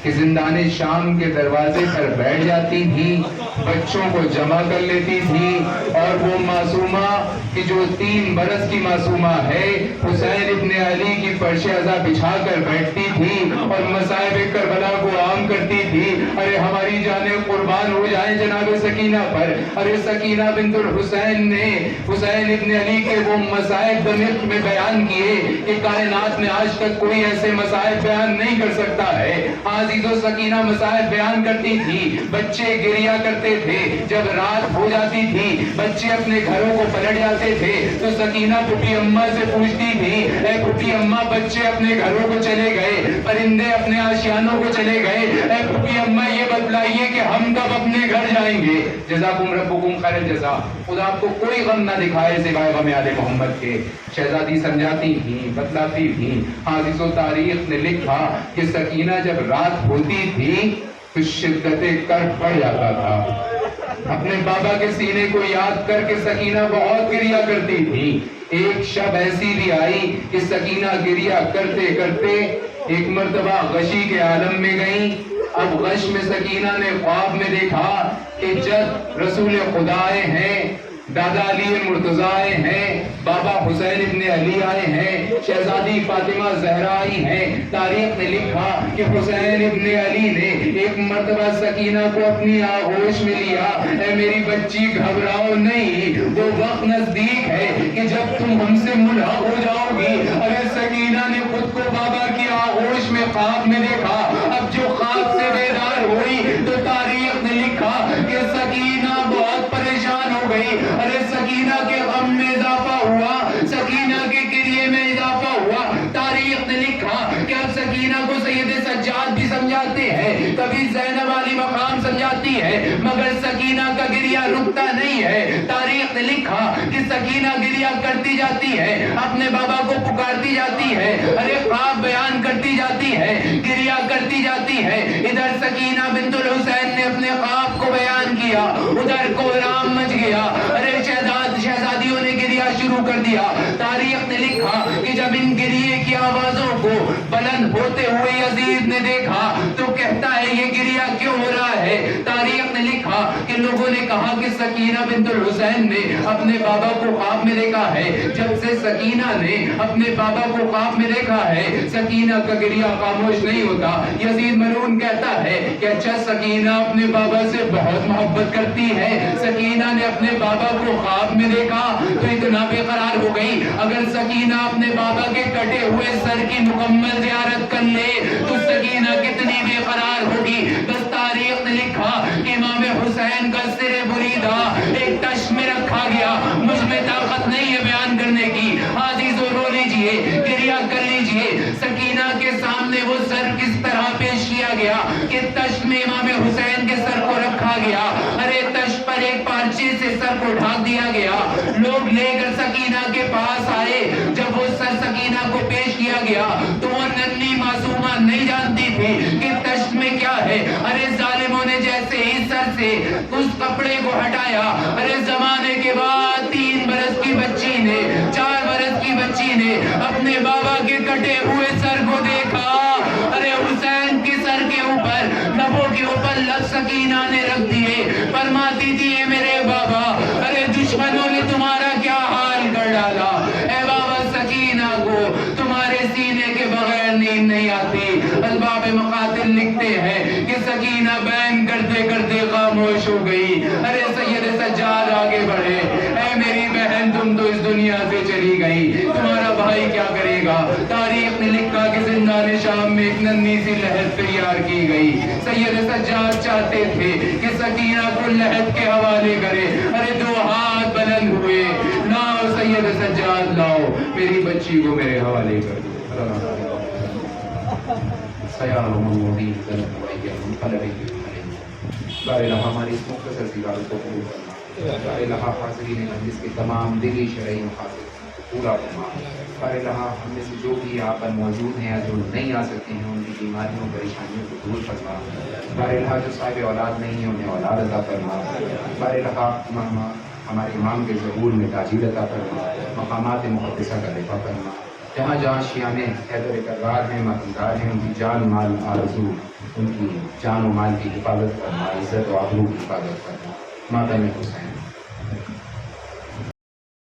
[SPEAKER 1] کہ زندان شام کے دروازے پر بیٹھ جاتی تھی، بچوں کو جمع کر لیتی تھی، اور وہ معصومہ کہ جو 3 برس کی معصومہ ہے، حسین ابن علی کی فرش عزا بچھا کر بیٹھتی تھی اور مصائب کربلا کو عام کرتی تھی۔ ارے ہماری جانیں قربان ہو جائیں جناب سکینہ پر۔ ارے سکینہ بنت الحسین نے حسین ابن علی کے وہ مصائب دمشق میں بیان کیے کہ کائنات میں آج تک کوئی ایسے مصائب بیان نہیں کر سکتا ہے۔ عزیزو سکینہ مصائب بیان کرتی تھی، بچے گریا کرتے تھے، جب رات ہو جاتی تھی بچے اپنے گھروں کو پلٹ جاتے تھے تو سکینہ پھوپھی اماں سے پوچھتی تھی، اے پھوپھی اماں بچے اپنے گھروں کو چلے گئے، پرندے اپنے آشیانوں کو چلے گئے، اے پھوپھی اماں یہ بتلائیے کہ ہم کب اپنے گھر جائیں گے؟ جزاکم ربکم خیر الجزا۔ خدا آپ کو کوئی غم نہ دکھائے سوائے غم آل محمد کے۔ شہزادی سمجھاتی تھی، بتلاتی تھی۔ حادث و تاریخ نے لکھا کہ سکینہ جب رات ہوتی تھی تو شدت کرب بڑھ جاتا تھا۔ اپنے بابا کے سینے کو یاد کر کے سکینہ بہت گریا کرتی تھی۔ ایک شب ایسی بھی آئی کہ سکینہ گریا کرتے کرتے ایک مرتبہ غشی کے عالم میں گئیں۔ اب غش میں سکینہ نے خواب میں دیکھا کہ جب رسول خدا آئے ہیں، دادا علی مرتضیٰ آئے ہیں، بابا حسین ابن علی آئے ہیں، شہزادی فاطمہ زہرا آئی ہیں۔ تاریخ نے لکھا کہ حسین ابن علی نے ایک مرتبہ سکینہ کو اپنی آغوش میں لیا، اے میری بچی گھبراؤ نہیں، وہ وقت نزدیک ہے کہ جب تم ہم سے ملحق ہو جاؤ گی۔ ارے سکینہ نے خود کو بابا کی آغوش میں خواب میں دیکھا۔ اب جو خواب سے بیدار ہوئی تو تاریخ نے لکھا کہ سکینہ بہت پریشان ہو گئی۔ ارے سکینہ کے غم میں اضافہ ہوا، سکینہ کے گریے میں اضافہ ہوا۔ تاریخ نے لکھا کہ اب سکینہ کو سید سجاد بھی سمجھاتے ہیں، کبھی زینب علی مقام سمجھاتی ہے، مگر سکینہ کا گریہ رکتا نہیں ہے۔ تاریخ نے لکھا کہ سکینہ گریہ کرتی جاتی ہے، اپنے بابا کو پکارتی جاتی ہے، ارے خواب بیان کرتی جاتی ہے، گریہ کرتی جاتی ہے۔ ادھر سکینہ بنت الحسین نے اپنے خواب کو بیان کیا، ادھر کوہرام مچ گیا، ارے شہزادیوں نے گریہ شروع کر دیا۔ تاریخ نے لکھا کہ جب ان گریے کی آوازوں کو بلند ہوتے ہوئے یزید نے دیکھا تو کہتا ہے یہ گریہ کیوں ہو رہا ہے؟ تاریخ نے لکھا کہ لوگوں نے کہا کہ سکینہ بنت الحسین نے اپنے بابا کو خواب میں دیکھا ہے۔ جب سے سکینہ نے اپنے بابا کو خواب میں دیکھا ہے سکینہ کا گریہ خاموش نہیں ہوتا۔ یزید ملعون کہتا ہے کہ اچھا سکینہ اپنے بابا سے بہت محبت کرتی ہے، سکینہ نے اپنے بابا کو خواب میں دیکھا تو اتنا بے قرار ہو گئی۔ اگر سکینہ اپنے بابا کے کٹے ہوئے سر کی مکمل زیارت کر لے تو سکینہ کتنی بے قرار ہوگی۔ بس تاریخ نے لکھا کہ امام حسین کا سر بریدہ ایک تشت میں رکھا گیا۔ مجھ میں طاقت نہیں ہے بیان کرنے کی، عزیزو رو لیجئے، گریہ کر لیجئے۔ سکینہ کے سامنے وہ سر کس طرح پیش کیا گیا کہ تشت میں امام حسین کے سر کو رکھا گیا، ارے تشت پر ایک پارچے سے سر کو ڈھانک دیا گیا۔ لوگ لے کر سکینہ کے پاس آئے، جب وہ سر سکینہ کو پیش کیا گیا تو وہ ننھی معصومہ نہیں جانتی تھی کہ تشت میں کیا ہے۔ ارے ظالموں نے جیسے ہی سر سے اس کپڑے کو ہٹایا، ارے زمانے کے بعد 3 برس کی بچی نے، 4 برس کی بچی نے اپنے بابا کے کٹے ہوئے سر کو دیکھا۔ ارے حسین کے سر کے اوپر، لبوں کے اوپر لب سکینہ نے رکھ دیے، فرماتی تھی اے میرے بابا، ارے دشمنوں نے تمہارا کیا حال کر ڈالا، اے بابا سکینہ کو تمہارے سینے کے بغیر نیند نہیں آتی۔ اسباب مقاتل لکھتے ہیں کہ سکینہ بیان کرتے کرتے خاموش ہو گئی۔ ارے سید سجاد آگے بڑھے، اے میری بہن تم تو اس دنیا سے چلی گئی، تمہارا بھائی کیا کرے گا؟ تاریخ نے لکھا کہ زندان شام میں ایک ننھی سی لہد تیار کی گئی۔ سید سجاد چاہتے تھے کہ سکینہ کو لہد کے حوالے کرے، ارے 2 ہاتھ بلند ہوئے، لاؤ سید سجاد لاؤ، میری بچی کو میرے حوالے کر دو۔ ہماری اس مختصر سی بات کو قبول کرنا، حاضرین مجلس کے تمام دلی شرعی مقاصد پورا فرما۔ بار الہ ہم میں سے جو بھی یہاں پر موجود ہیں یا جو نہیں آ سکتے ہیں ان کی بیماریوں پریشانیوں کو دور فرما. بار الہ جو صاحب اولاد نہیں ہیں انہیں اولاد عطا فرما. بار الہ ہمارے امام کے ظہور میں تاجیل عطا فرما. مقامات مقدسہ کا دفاع فرما. جہاں جہاں شیعہ حیدر کرار ہیں ماتمدار ہیں ان کی جان مال آرزو ان کی جان و مال کی حفاظت فرما. عزت و آبرو کی حفاظت فرما. ماتم حسین